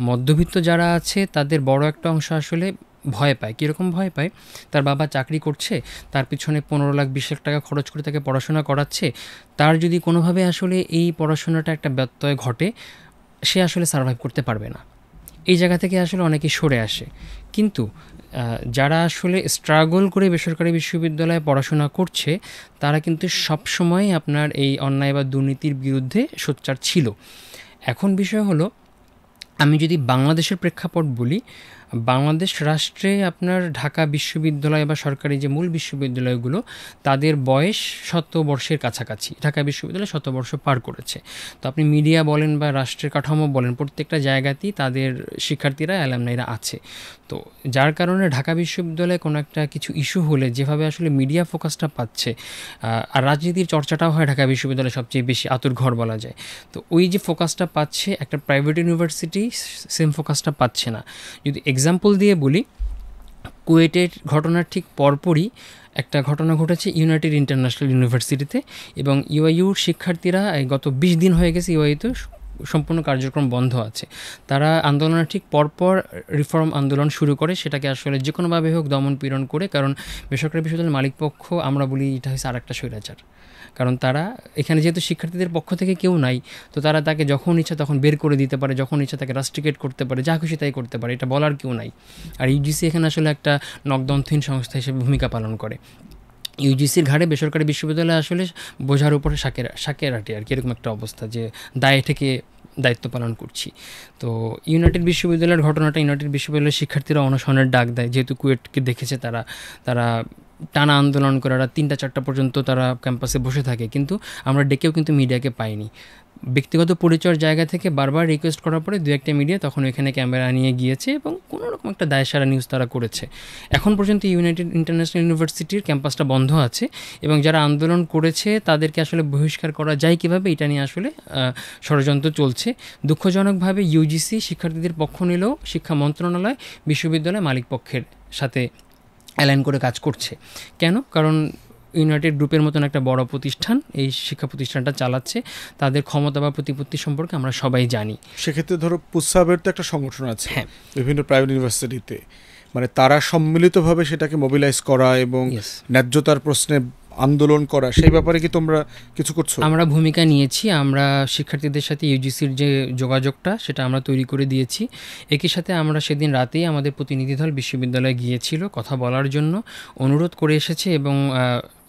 মধ্যবিত্ত যারা আছে তাদের বড় একটা অংশ আসলে ভয় পায়। কীরকম ভয় পায়? তার বাবা চাকরি করছে, তার পিছনে 15 লাখ 20 লাখ টাকা খরচ করে তাকে পড়াশোনা করাচ্ছে, তার যদি কোনোভাবে আসলে এই পড়াশোনাটা একটা ব্যত্যয় ঘটে, সে আসলে সার্ভাইভ করতে পারবে না। এই জায়গা থেকে আসলে অনেকেই সরে আসে। কিন্তু যারা আসলে স্ট্রাগল করে বেসরকারি বিশ্ববিদ্যালয়ে পড়াশোনা করছে, তারা কিন্তু সবসময় আপনার এই অন্যায় বা দুর্নীতির বিরুদ্ধে সোচ্চার ছিল। এখন বিষয় হলো, আমি যদি বাংলাদেশের প্রেক্ষাপট বলি, বাংলাদেশ রাষ্ট্রে আপনার ঢাকা বিশ্ববিদ্যালয় বা সরকারি যে মূল বিশ্ববিদ্যালয়গুলো, তাদের বয়স 100 বর্ষের কাছাকাছি। ঢাকা বিশ্ববিদ্যালয় 100 বর্ষ পার করেছে। তো আপনি মিডিয়া বলেন বা রাষ্ট্রের কাঠামো বলেন, প্রত্যেকটা জায়গাতেই তাদের শিক্ষার্থীরা, অ্যালামনাইরা আছে। তো যার কারণে ঢাকা বিশ্ববিদ্যালয়ে কোনো একটা কিছু ইস্যু হলে যেভাবে আসলে মিডিয়া ফোকাসটা পাচ্ছে, আর রাজনীতির চর্চাটাও হয় ঢাকা বিশ্ববিদ্যালয়ে সবচেয়ে বেশি, আতুরঘর বলা যায়। তো ওই যে ফোকাসটা পাচ্ছে, একটা প্রাইভেট ইউনিভার্সিটি সেম ফোকাসটা পাচ্ছে না। যদি এক্সাম্পল দিয়ে বলি, কুয়েটের ঘটনার ঠিক পরপরই একটা ঘটনা ঘটেছে ইউনাইটেড ইন্টারন্যাশনাল ইউনিভার্সিটিতে, এবং ইউআইইউর শিক্ষার্থীরা গত 20 দিন হয়ে গেছে ইউআইইউতে সম্পূর্ণ কার্যক্রম বন্ধ আছে। তারা আন্দোলনের ঠিক পরপর রিফর্ম আন্দোলন শুরু করে, সেটাকে আসলে যে কোনোভাবে হোক দমন পীড়ন করে, কারণ বেসরকারি বিশ্ববিদ্যালয়ের মালিকপক্ষ, আমরা বলি এটা হচ্ছে আরেকটা স্বৈরাচার। কারণ তারা এখানে যেহেতু শিক্ষার্থীদের পক্ষ থেকে কেউ নাই, তো তারা তাকে যখন ইচ্ছা তখন বের করে দিতে পারে, যখন ইচ্ছা তাকে রাস্ট্রিকেট করতে পারে, যা খুশি তাই করতে পারে, এটা বলার কেউ নাই। আর ইউজিসি এখানে আসলে একটা নখদন্তহীন সংস্থা হিসেবে ভূমিকা পালন করে। ইউজিসির ঘাড়ে বেসরকারি বিশ্ববিদ্যালয় আসলে বোঝার উপরে শাকের আটি আর কি, এরকম একটা অবস্থা যে দায় থেকে দায়িত্ব পালন করছি। তো ইউনাইটেড বিশ্ববিদ্যালয়ের ঘটনাটা, ইউনাইটেড বিশ্ববিদ্যালয়ের শিক্ষার্থীরা অনশনের ডাক দেয়, যেহেতু কুয়েটকে দেখেছে তারা টানা আন্দোলন করে, 3টা-4টা পর্যন্ত তারা ক্যাম্পাসে বসে থাকে, কিন্তু আমরা ডেকেও কিন্তু মিডিয়াকে পাইনি। ব্যক্তিগত পরিচয়ের জায়গা থেকে বারবার রিকোয়েস্ট করার পরে 2-1টা মিডিয়া তখন ওইখানে ক্যামেরা নিয়ে গিয়েছে এবং কোনো রকম একটা দায়সারা নিউজ তারা করেছে। এখন পর্যন্ত ইউনাইটেড ইন্টারন্যাশনাল ইউনিভার্সিটির ক্যাম্পাসটা বন্ধ আছে, এবং যারা আন্দোলন করেছে তাদেরকে আসলে বহিষ্কার করা যায় কীভাবে, এটা নিয়ে আসলে ষড়যন্ত্র চলছে। দুঃখজনকভাবে ইউজিসি শিক্ষার্থীদের পক্ষ নিলেও শিক্ষা মন্ত্রণালয় বিশ্ববিদ্যালয় মালিকপক্ষের সাথে অ্যালাইন করে কাজ করছে। কেন? কারণ ইউনাইটেড গ্রুপের মতন একটা বড় প্রতিষ্ঠান এই শিক্ষা প্রতিষ্ঠানটা চালাচ্ছে, তাদের ক্ষমতা বা প্রতিপত্তি সম্পর্কে আমরা সবাই জানি। সেক্ষেত্রে ধরো পুসাবের তো একটা সংগঠন আছে, হ্যাঁ, বিভিন্ন প্রাইভেট ইউনিভার্সিটিতে, মানে তারা সম্মিলিতভাবে সেটাকে মোবিলাইজ করা এবং ন্যায্যতার প্রশ্নে আন্দোলন করা, সেই ব্যাপারে কি তোমরা কিছু করছো? আমরা ভূমিকা নিয়েছি। আমরা শিক্ষার্থীদের সাথে ইউজিসির যে যোগাযোগটা, সেটা আমরা তৈরি করে দিয়েছি। একই সাথে আমরা সেদিন রাতেই আমাদের প্রতিনিধি দল বিশ্ববিদ্যালয়ে গিয়েছিল কথা বলার জন্য, অনুরোধ করে এসেছে, এবং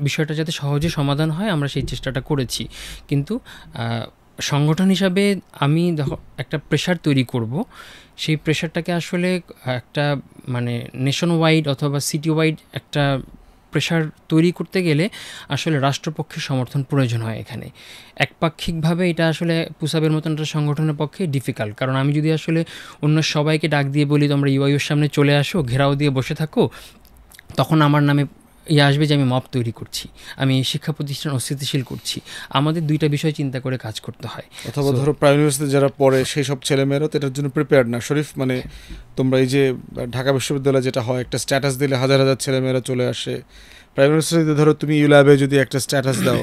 বিষয়টা যাতে সহজে সমাধান হয় আমরা সেই চেষ্টাটা করেছি। কিন্তু সংগঠন হিসাবে আমি একটা প্রেশার তৈরি করব, সেই প্রেশারটাকে আসলে একটা মানে নেশন ওয়াইড অথবা সিটি ওয়াইড একটা প্রেশার তৈরি করতে গেলে আসলে রাষ্ট্রপক্ষের সমর্থন প্রয়োজন হয়। এখানে একপাক্ষিকভাবে এটা আসলে পুসাবের মতন একটা সংগঠনের পক্ষে ডিফিকাল্ট, কারণ আমি যদি আসলে অন্য সবাইকে ডাক দিয়ে বলি তোমরা ইউআইইউর সামনে চলে আসো, ঘেরাও দিয়ে বসে থাকো, তখন আমার নামে আসবে যে আমি মব তৈরি করছি, আমি শিক্ষা প্রতিষ্ঠান অস্থিতিশীল করছি। আমাদের দুইটা বিষয় চিন্তা করে কাজ করতে হয়। অথবা ধরো প্রাইভেট ইউনিভার্সিটিতে যারা পড়ে সেই সব ছেলেমেয়েরাও তো এটার জন্য প্রিপেয়ার্ড না। শরীফ, মানে তোমরা এই যে ঢাকা বিশ্ববিদ্যালয়ে যেটা হয়, একটা স্ট্যাটাস দিলে হাজার হাজার ছেলেমেয়েরা চলে আসে, প্রাইভেট ইউনিভার্সিটিতে ধরো তুমি ইউল্যাবে যদি একটা স্ট্যাটাস দাও,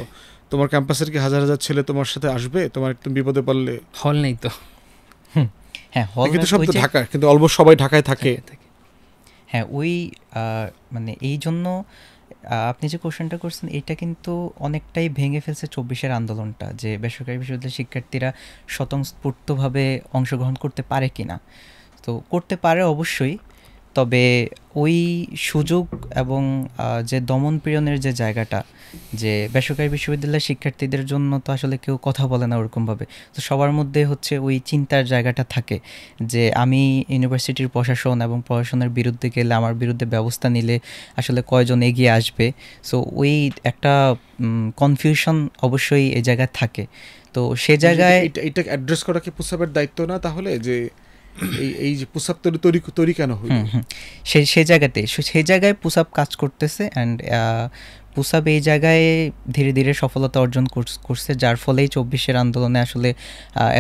তোমার ক্যাম্পাসের কি হাজার হাজার ছেলে তোমার সাথে আসবে তোমার একদম বিপদে পড়লে? হল নেই তো। হ্যাঁ, হল কিন্তু সব তো ঢাকা, কিন্তু অলমোস্ট সবাই ঢাকায় থাকে। হ্যাঁ, ওই মানে এই জন্য আপনি যে কোশ্চেনটা করছেন এটা কিন্তু অনেকটাই ভেঙে ফেলছে 24-এর আন্দোলনটা, যে বেসরকারি বিশ্ববিদ্যালয়ের শিক্ষার্থীরা স্বতঃস্ফূর্তভাবে অংশগ্রহণ করতে পারে কি না। তো করতে পারে অবশ্যই, তবে ওই সুযোগ এবং যে দমন পীড়নের যে জায়গাটা, যে বেসরকারি বিশ্ববিদ্যালয়ের শিক্ষার্থীদের জন্য তো আসলে কেউ কথা বলে না ওরকমভাবে, তো সবার মধ্যে হচ্ছে ওই চিন্তার জায়গাটা থাকে যে আমি ইউনিভার্সিটির প্রশাসন এবং প্রশাসনের বিরুদ্ধে গেলে, আমার বিরুদ্ধে ব্যবস্থা নিলে আসলে কয়জন এগিয়ে আসবে। সো ওই একটা কনফিউশন অবশ্যই এই জায়গায় থাকে। তো সে জায়গায় এটা অ্যাড্রেস করা কি পুসাবের দায়িত্ব না তাহলে, যে এই যে পুসাব তৈরি কেন হইল? সেই জায়গায় পুসাব কাজ করতেছে, অ্যান্ড পুসাব এই জায়গায় ধীরে ধীরে সফলতা অর্জন করছে, যার ফলেই 24-এর আন্দোলনে আসলে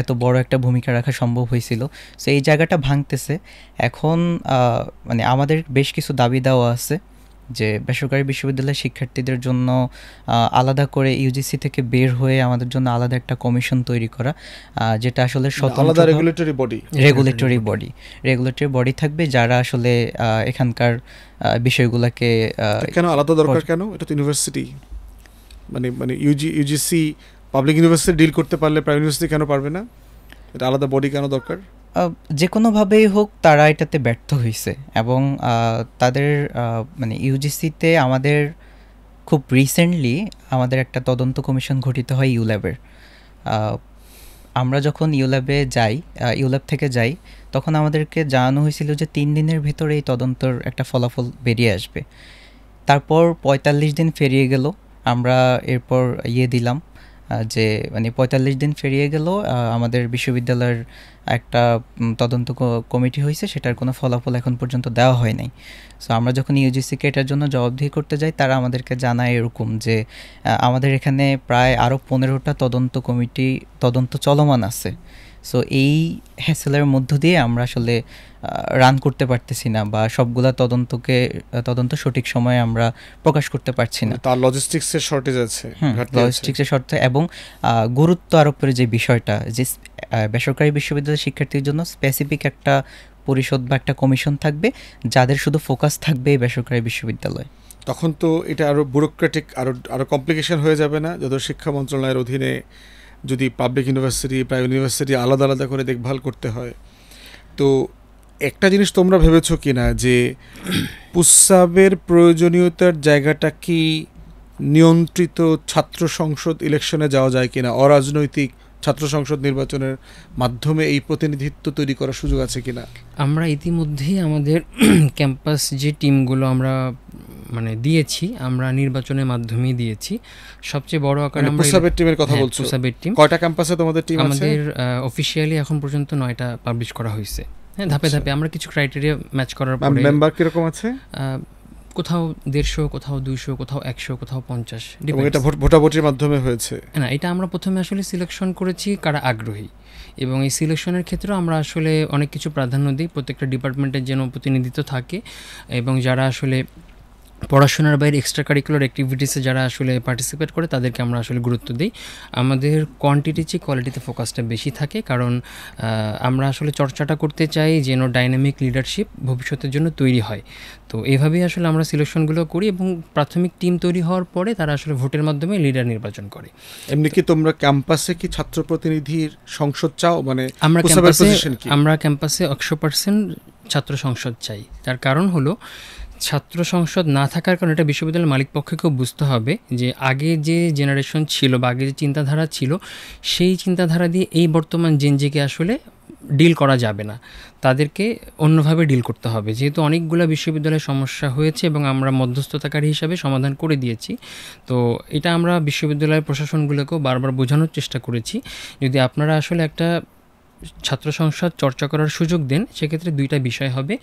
এত বড় একটা ভূমিকা রাখা সম্ভব হয়েছিল। সো এই জায়গাটা ভাঙতেছে এখন। মানে আমাদের বেশ কিছু দাবি দেওয়া আছে, যে বেসরকারি বিশ্ববিদ্যালয়ের শিক্ষার্থীদের জন্য আলাদা করে ইউজিসি থেকে বের হয়ে আমাদের জন্য আলাদা একটা কমিশন তৈরি করা, যেটা আসলে আলাদা রেগুলেটরি বডি থাকবে যারা আসলে এখানকার বিষয়গুলোকে কেন আলাদা দরকার, কেন? এটা তো ইউনিভার্সিটি, মানে ইউজিসি পাবলিক ইউনিভার্সিটি ডিল করতে পারলে প্রাইভেট ইউনিভার্সিটি কেন পারবে না? এটা আলাদা বডি কেন দরকার? যে কোনোভাবেই হোক তারা এটাতে ব্যর্থ হয়েছে, এবং তাদের মানে ইউজিসিতে আমাদের খুব রিসেন্টলি আমাদের একটা তদন্ত কমিশন গঠিত হয় ইউল্যাবের। আমরা যখন ইউল্যাব থেকে যাই তখন আমাদেরকে জানানো হয়েছিল যে 3 দিনের ভিতরে এই তদন্তর একটা ফলাফল বেরিয়ে আসবে। তারপর 45 দিন পেরিয়ে গেল, আমরা এরপর দিলাম যে মানে 45 দিন পেরিয়ে গেল, আমাদের বিশ্ববিদ্যালয়ের একটা তদন্ত কমিটি হয়েছে, সেটার কোনো ফলাফল এখন পর্যন্ত দেওয়া হয় নাই। সো আমরা যখন ইউজিসিকে এটার জন্য জবাবদিহি করতে যাই, তারা আমাদেরকে জানায় এরকম যে আমাদের এখানে প্রায় আরও 15টা তদন্ত চলমান আছে। সো এই হ্যাসেলের মধ্য দিয়ে আমরা আসলে রান করতে পারতেছি না, বা সবগুলা তদন্ত সঠিক সময়ে আমরা প্রকাশ করতে পারছি না। তার লজিস্টিক্সের শর্টেজ আছে, এবং গুরুত্ব আরোপের যে বিষয়টা, যে বেসরকারি বিশ্ববিদ্যালয়ের শিক্ষার্থীর জন্য স্পেসিফিক একটা পরিষদ বা একটা কমিশন থাকবে যাদের শুধু ফোকাস থাকবে এই বেসরকারি বিশ্ববিদ্যালয়। তখন তো এটা আরও ব্যুরোক্রেটিক, আরও কমপ্লিকেশন হয়ে যাবে না? যত শিক্ষা মন্ত্রণালয়ের অধীনে যদি পাবলিক ইউনিভার্সিটি প্রাইভেট ইউনিভার্সিটি আলাদা আলাদা করে দেখভাল করতে হয়। তো একটা জিনিস তোমরা ভেবেছো কি না যে পুসাবের প্রয়োজনীয়তার জায়গাটা কি নিয়ন্ত্রিত ছাত্র সংসদ ইলেকশনে যাওয়া যায় কিনা, অরাজনৈতিক ছাত্র সংসদ নির্বাচনের মাধ্যমে এই প্রতিনিধিত্ব তৈরি করার সুযোগ আছে কিনা? আমরা ইতিমধ্যেই আমাদের ক্যাম্পাস যে টিমগুলো আমরা মানে দিয়েছি, আমরা নির্বাচনের মাধ্যমেই দিয়েছি। সবচেয়ে বড় আকারে আমরা পুসাবের টিমের কথা বলছো? পুসাবের টিম কয়টা ক্যাম্পাসে তোমাদের টিম আছে? আমাদের অফিশিয়ালি এখন পর্যন্ত 9টা পাবলিশ করা হয়েছে। হ্যাঁ, ধাপে ধাপে আমরা কিছু ক্রাইটেরিয়া ম্যাচ করার পরে। মেম্বার কিরকম আছে? কোথাও 150, কোথাও 200, কোথাও 100, কোথাও 50। এবং এটা ভোটাভুটির মাধ্যমে হয়েছে না, এটা আমরা প্রথমে আসলে সিলেকশন করেছি কারা আগ্রহী, এবং এই সিলেকশনের ক্ষেত্রে আমরা আসলে অনেক কিছু প্রাধান্য দিই। প্রত্যেকটা ডিপার্টমেন্টের যেন প্রতিনিধিত্ব থাকে, এবং যারা আসলে পড়াশোনার বাইরে এক্সট্রা কারিকুলার অ্যাক্টিভিটিসে যারা আসলে পার্টিসিপেট করে তাদেরকে আমরা আসলে গুরুত্ব দিই। আমাদের কোয়ান্টিটি চেয়ে কোয়ালিটিতে ফোকাসটা বেশি থাকে, কারণ আমরা আসলে চর্চাটা করতে চাই যেন ডাইনামিক লিডারশিপ ভবিষ্যতের জন্য তৈরি হয়। তো এইভাবেই আসলে আমরা সিলেকশনগুলো করি, এবং প্রাথমিক টিম তৈরি হওয়ার পরে তারা আসলে ভোটের মাধ্যমে লিডার নির্বাচন করে। এমনি কি তোমরা ক্যাম্পাসে কি ছাত্র প্রতিনিধির সংসদ চাও? মানে আমরা ক্যাম্পাসে 100% ছাত্র সংসদ চাই। তার কারণ হলো ছাত্র সংসদ না থাকার কারণে এটা বিশ্ববিদ্যালয়ের মালিক পক্ষকেও বুঝতে হবে যে আগে যে জেনারেশন ছিল বা আগে যে চিন্তাধারা ছিল, সেই চিন্তাধারা দিয়ে এই বর্তমান জেনজিকে আসলে ডিল করা যাবে না, তাদেরকে অন্যভাবে ডিল করতে হবে। যেহেতু অনেকগুলো বিশ্ববিদ্যালয়ের সমস্যা হয়েছে এবং আমরা মধ্যস্থতাকারী হিসাবে সমাধান করে দিয়েছি, তো এটা আমরা বিশ্ববিদ্যালয়ের প্রশাসনগুলোকেও বারবার বোঝানোর চেষ্টা করেছি। যদি আপনারা আসলে একটা ছাত্র সংসদ চর্চা করার সুযোগ দেন, সেক্ষেত্রে 2টা বিষয় হবে।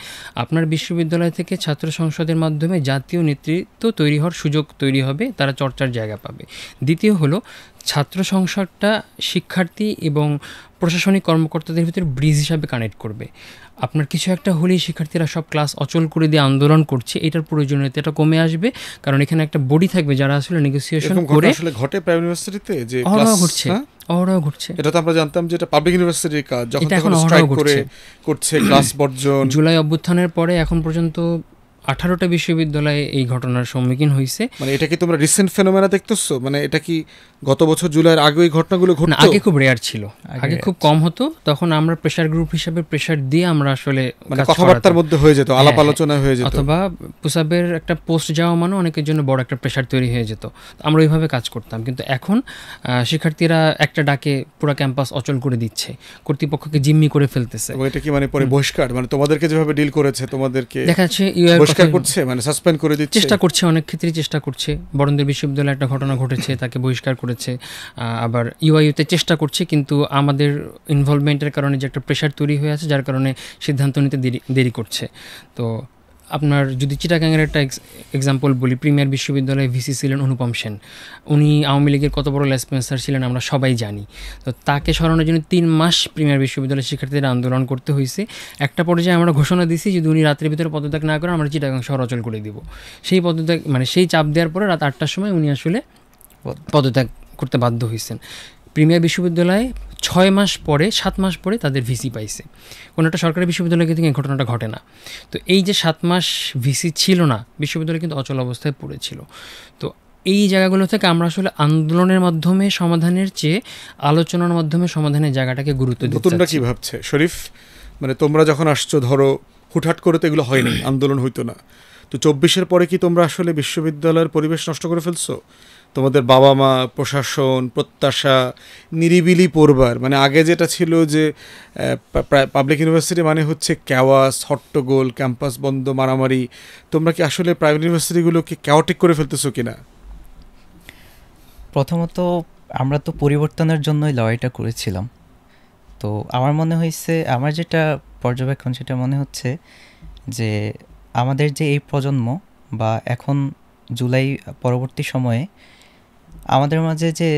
আপনার বিশ্ববিদ্যালয় থেকে ছাত্র সংসদের মাধ্যমে জাতীয় নেতৃত্ব তৈরি হওয়ার সুযোগ তৈরি হবে, তারা চর্চার জায়গা পাবে। দ্বিতীয় হলো ছাত্র সংসদটা শিক্ষার্থী এবং প্রশাসনিক কর্মকর্তাদের ভিতরে ব্রিজ হিসাবে কানেক্ট করবে। আপনার কিছু একটা হলেই শিক্ষার্থীরা সব ক্লাস অচল করে দিয়ে আন্দোলন করছে, এটার প্রয়োজনীয়তা কমে আসবে, কারণ এখানে একটা বডি থাকবে যারা আসলে নেগোসিয়েশন করে। আসলে ঘটে প্রাইভেট ইউনিভার্সিটিতে যে অহরহ ঘটছে। এটা তো আমরা জানতাম যে এটা পাবলিক ইউনিভার্সিটির কাজ, যখন তখন স্ট্রাইক করছে, ক্লাস বর্জন। জুলাই অভ্যুত্থানের পরে এখন পর্যন্ত 18টা বিশ্ববিদ্যালয়ে এই ঘটনার সম্মুখীন হয়েছে। মানে এটা কি তোমরা রিসেন্ট ফেনোমেনা দেখতেছো? মানে এটা কি গত বছর জুলাইয়ের আগে এই ঘটনাগুলো ঘটতো? আগে খুব রেয়ার ছিল, আগে খুব কম হতো। তখন আমরা প্রেশার গ্রুপ হিসেবে প্রেশার দিয়ে আমরা আসলে কথাবার্তার মধ্যে হয়ে যেত, আলাপ আলোচনা হয়ে যেত, অথবা পুসাবের একটা পোস্ট যাওয়া মানে অনেকের জন্য বড় একটা প্রেশার তৈরি হয়ে যেত। আমরা ওইভাবে কাজ করতাম। কিন্তু এখন শিক্ষার্থীরা একটা ডাকে পুরো ক্যাম্পাস অচল করে দিচ্ছে, কর্তৃপক্ষকে জিম্মি করে ফেলতেছে। এটা কি মানে পরে বহিষ্কার, মানে তোমাদেরকে যেভাবে ডিল করেছে তোমাদেরকে দেখা যাচ্ছে বহিষ্কার করছে, মানে সাসপেন্ড করে দিচ্ছে, চেষ্টা করছে, অনেক ক্ষেত্রেই চেষ্টা করছে। বরেন্দ্র বিশ্ববিদ্যালয়ে একটা ঘটনা ঘটেছে, তাকে বহিষ্কার করেছে। আবার ইউআইইউতে চেষ্টা করছে, কিন্তু আমাদের ইনভলভমেন্টের কারণে যে একটা প্রেশার তৈরি হয়ে আছে, যার কারণে সিদ্ধান্ত নিতে দেরি করছে। তো আপনার যদি চিটাগাংয়ের একটা এক্সাম্পল বলি, প্রিমিয়ার বিশ্ববিদ্যালয়ে ভিসি ছিলেন অনুপম সেন। উনি আওয়ামী লীগের কত বড় লেসপেন্সার ছিলেন আমরা সবাই জানি। তো তাকে সরানোর জন্য 3 মাস প্রিমিয়ার বিশ্ববিদ্যালয়ের শিক্ষার্থীদের আন্দোলন করতে হয়েছে। একটা পর্যায়ে আমরা ঘোষণা দিছি যদি উনি রাত্রের ভিতরে পদত্যাগ না করেন আমরা চিটাগাং শহর অচল করে দিব। সেই পদত্যাগ মানে সেই চাপ দেওয়ার পরে রাত 8টার সময় উনি আসলে পদত্যাগ করতে বাধ্য হয়েছেন। প্রিমিয়ার বিশ্ববিদ্যালয়ে 6 মাস পরে 7 মাস পরে তাদের ভিসি পাইছে। কোনো একটা সরকারি বিশ্ববিদ্যালয়ে কিন্তু এই ঘটনাটা ঘটে না। তো এই যে 7 মাস ভিসি ছিল না, বিশ্ববিদ্যালয় কিন্তু অচল অবস্থায় পড়েছিল। তো এই জায়গাগুলো থেকে আমরা আসলে আন্দোলনের মাধ্যমে সমাধানের চেয়ে আলোচনার মাধ্যমে সমাধানের জায়গাটাকে গুরুত্ব দিতে চাচ্ছি। নতুনটা কি ভাবছে শরীফ? মানে তোমরা যখন আসছো, ধরো হুটহাট করে তো এগুলো হয়নি, আন্দোলন হইতো না। তো 24-এর পরে কি তোমরা আসলে বিশ্ববিদ্যালয়ের পরিবেশ নষ্ট করে ফেলছো? তোমাদের বাবা মা, প্রশাসন, প্রত্যাশা, নিরিবিলি পড়বার, মানে আগে যেটা ছিল যে পাবলিক ইউনিভার্সিটি মানে হচ্ছে ক্যাওয়াস, হট্টগোল, ক্যাম্পাস বন্ধ, মারামারি, তোমরা কি আসলে প্রাইভেট ইউনিভার্সিটিগুলোকে ক্যাওটিক করে ফেলতেছো কিনা? প্রথমত আমরা তো পরিবর্তনের জন্যই লড়াইটা করেছিলাম। তো আমার মনে হয়েছে, আমার যেটা পর্যবেক্ষণ সেটা মনে হচ্ছে যে আমাদের যে এই প্রজন্ম বা এখন জুলাই পরবর্তী সময়ে আমাদের মাঝে যে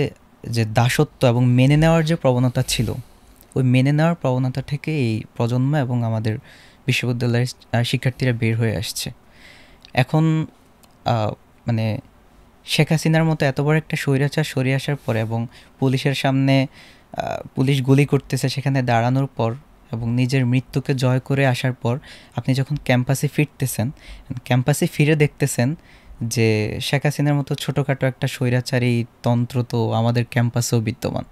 যে দাসত্ব এবং মেনে নেওয়ার যে প্রবণতা ছিল, ওই মেনে নেওয়ার প্রবণতা থেকে এই প্রজন্ম এবং আমাদের বিশ্ববিদ্যালয়ের শিক্ষার্থীরা বের হয়ে আসছে। এখন মানে শেখ হাসিনার মতো এত বড় একটা স্বৈরাচার সরে আসার পরে এবং পুলিশের সামনে পুলিশ গুলি করতেছে, সেখানে দাঁড়ানোর পর এবং নিজের মৃত্যুকে জয় করে আসার পর আপনি যখন ক্যাম্পাসে ফিরতেছেন, ক্যাম্পাসে ফিরে দেখতেছেন যে শেখ হাসিনার মতো ছোটোখাটো একটা স্বৈরাচারী তন্ত্র তো আমাদের ক্যাম্পাসেও বিদ্যমান।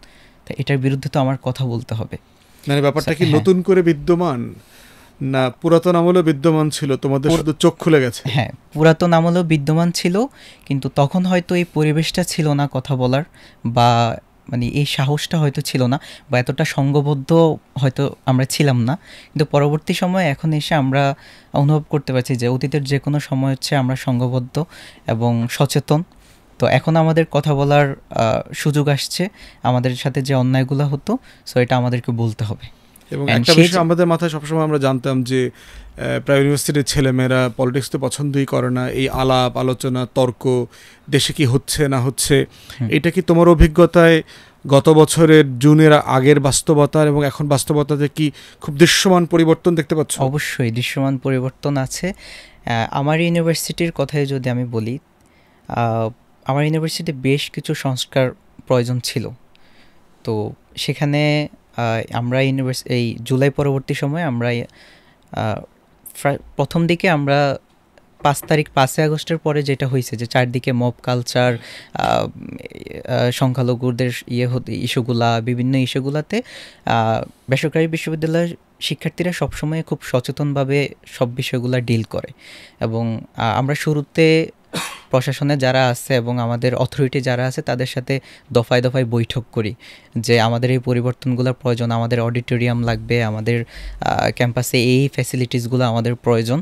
তো এটার বিরুদ্ধে তো আমার কথা বলতে হবে। মানে ব্যাপারটা কি নতুন করে বিদ্যমান না পুরাতন আমলেও বিদ্যমান ছিল, তোমাদের শুধু চোখ খুলে গেছে? হ্যাঁ, পুরাতন আমলেও বিদ্যমান ছিল, কিন্তু তখন হয়তো এই পরিবেশটা ছিল না কথা বলার, বা মানে এই সাহসটা হয়তো ছিল না, বা এতটা সংঘবদ্ধ হয়তো আমরা ছিলাম না। কিন্তু পরবর্তী সময়ে এখন এসে আমরা অনুভব করতে পারছি যে অতীতের যে কোনো সময় হচ্ছে আমরা সংঘবদ্ধ এবং সচেতন। তো এখন আমাদের কথা বলার সুযোগ আসছে, আমাদের সাথে যে অন্যায়গুলো হতো, সো এটা আমাদেরকে বলতে হবে। এবং একটা বিষয় আমাদের মাথায় সবসময় আমরা জানতাম যে প্রাইভেট ইউনিভার্সিটির ছেলেমেয়েরা পলিটিক্স তো পছন্দই করে না, এই আলাপ আলোচনা তর্ক দেশে কি হচ্ছে না হচ্ছে, এটা কি তোমার অভিজ্ঞতায় গত বছরের জুনের আগের বাস্তবতার এবং এখন বাস্তবতাতে কি খুব দৃশ্যমান পরিবর্তন দেখতে পাচ্ছ? অবশ্যই দৃশ্যমান পরিবর্তন আছে। আমার ইউনিভার্সিটির কথাই যদি আমি বলি, আমার ইউনিভার্সিটিতে বেশ কিছু সংস্কার প্রয়োজন ছিল। তো সেখানে আমরা এই জুলাই পরবর্তী সময়ে আমরা প্রথম দিকে আমরা 5 আগস্টের পরে যেটা হয়েছে যে চারদিকে মব কালচার, সংখ্যালঘুদের ইস্যুগুলা, বিভিন্ন ইস্যুগুলাতে বেসরকারি বিশ্ববিদ্যালয়ের শিক্ষার্থীরা সবসময় খুব সচেতনভাবে সব বিষয়গুলো ডিল করে। এবং আমরা শুরুতে প্রশাসনে যারা আছে এবং আমাদের অথরিটি যারা আছে তাদের সাথে দফায় দফায় বৈঠক করি যে আমাদের এই পরিবর্তনগুলোর প্রয়োজন, আমাদের অডিটোরিয়াম লাগবে, আমাদের ক্যাম্পাসে এই ফ্যাসিলিটিসগুলো আমাদের প্রয়োজন।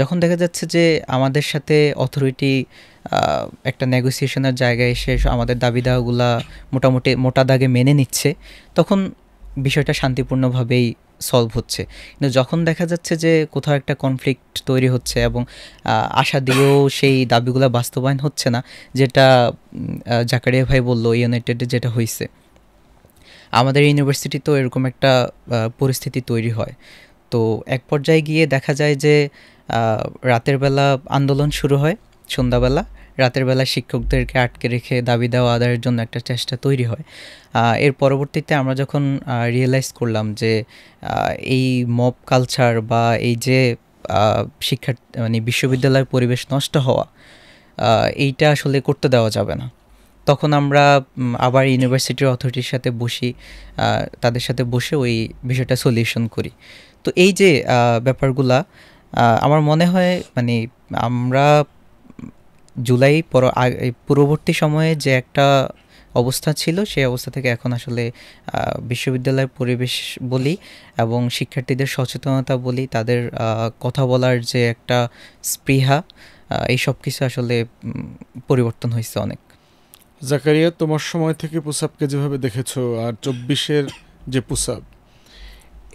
যখন দেখা যাচ্ছে যে আমাদের সাথে অথরিটি একটা নেগোসিয়েশনের জায়গায় এসে আমাদের দাবি দাওয়াগুলা মোটামুটি মোটা দাগে মেনে নিচ্ছে, তখন বিষয়টা শান্তিপূর্ণভাবেই সলভ হচ্ছে। কিন্তু যখন দেখা যাচ্ছে যে কোথাও একটা কনফ্লিক্ট তৈরি হচ্ছে এবং আশা দিয়েও সেই দাবিগুলো বাস্তবায়ন হচ্ছে না, যেটা জাকারিয়া ভাই বললো ইউনাইটেডে যেটা হয়েছে, আমাদের ইউনিভার্সিটিতেও এরকম একটা পরিস্থিতি তৈরি হয়। তো এক পর্যায়ে গিয়ে দেখা যায় যে রাতের বেলা আন্দোলন শুরু হয়, সন্ধ্যাবেলা রাতের বেলা শিক্ষকদেরকে আটকে রেখে দাবি দেওয়া আদায়ের জন্য একটা চেষ্টা তৈরি হয়। এর পরবর্তীতে আমরা যখন রিয়েলাইজ করলাম যে এই মব কালচার বা এই যে মানে বিশ্ববিদ্যালয়ের পরিবেশ নষ্ট হওয়া, এইটা আসলে করতে দেওয়া যাবে না, তখন আমরা আবার ইউনিভার্সিটির অথরিটির সাথে বসি, তাদের সাথে বসে ওই বিষয়টা সলিউশন করি। তো এই যে ব্যাপারগুলা আমার মনে হয় মানে আমরা জুলাই পূর্ববর্তী সময়ে যে একটা অবস্থা ছিল সেই অবস্থা থেকে এখন আসলে বিশ্ববিদ্যালয়ের পরিবেশ বলি এবং শিক্ষার্থীদের সচেতনতা বলি, তাদের কথা বলার যে একটা স্পৃহা, এই সব কিছু আসলে পরিবর্তন হয়েছে অনেক। জাকারিয়া, তোমার সময় থেকে পুসাবকে যেভাবে দেখেছো আর 24-এর যে পুসাব,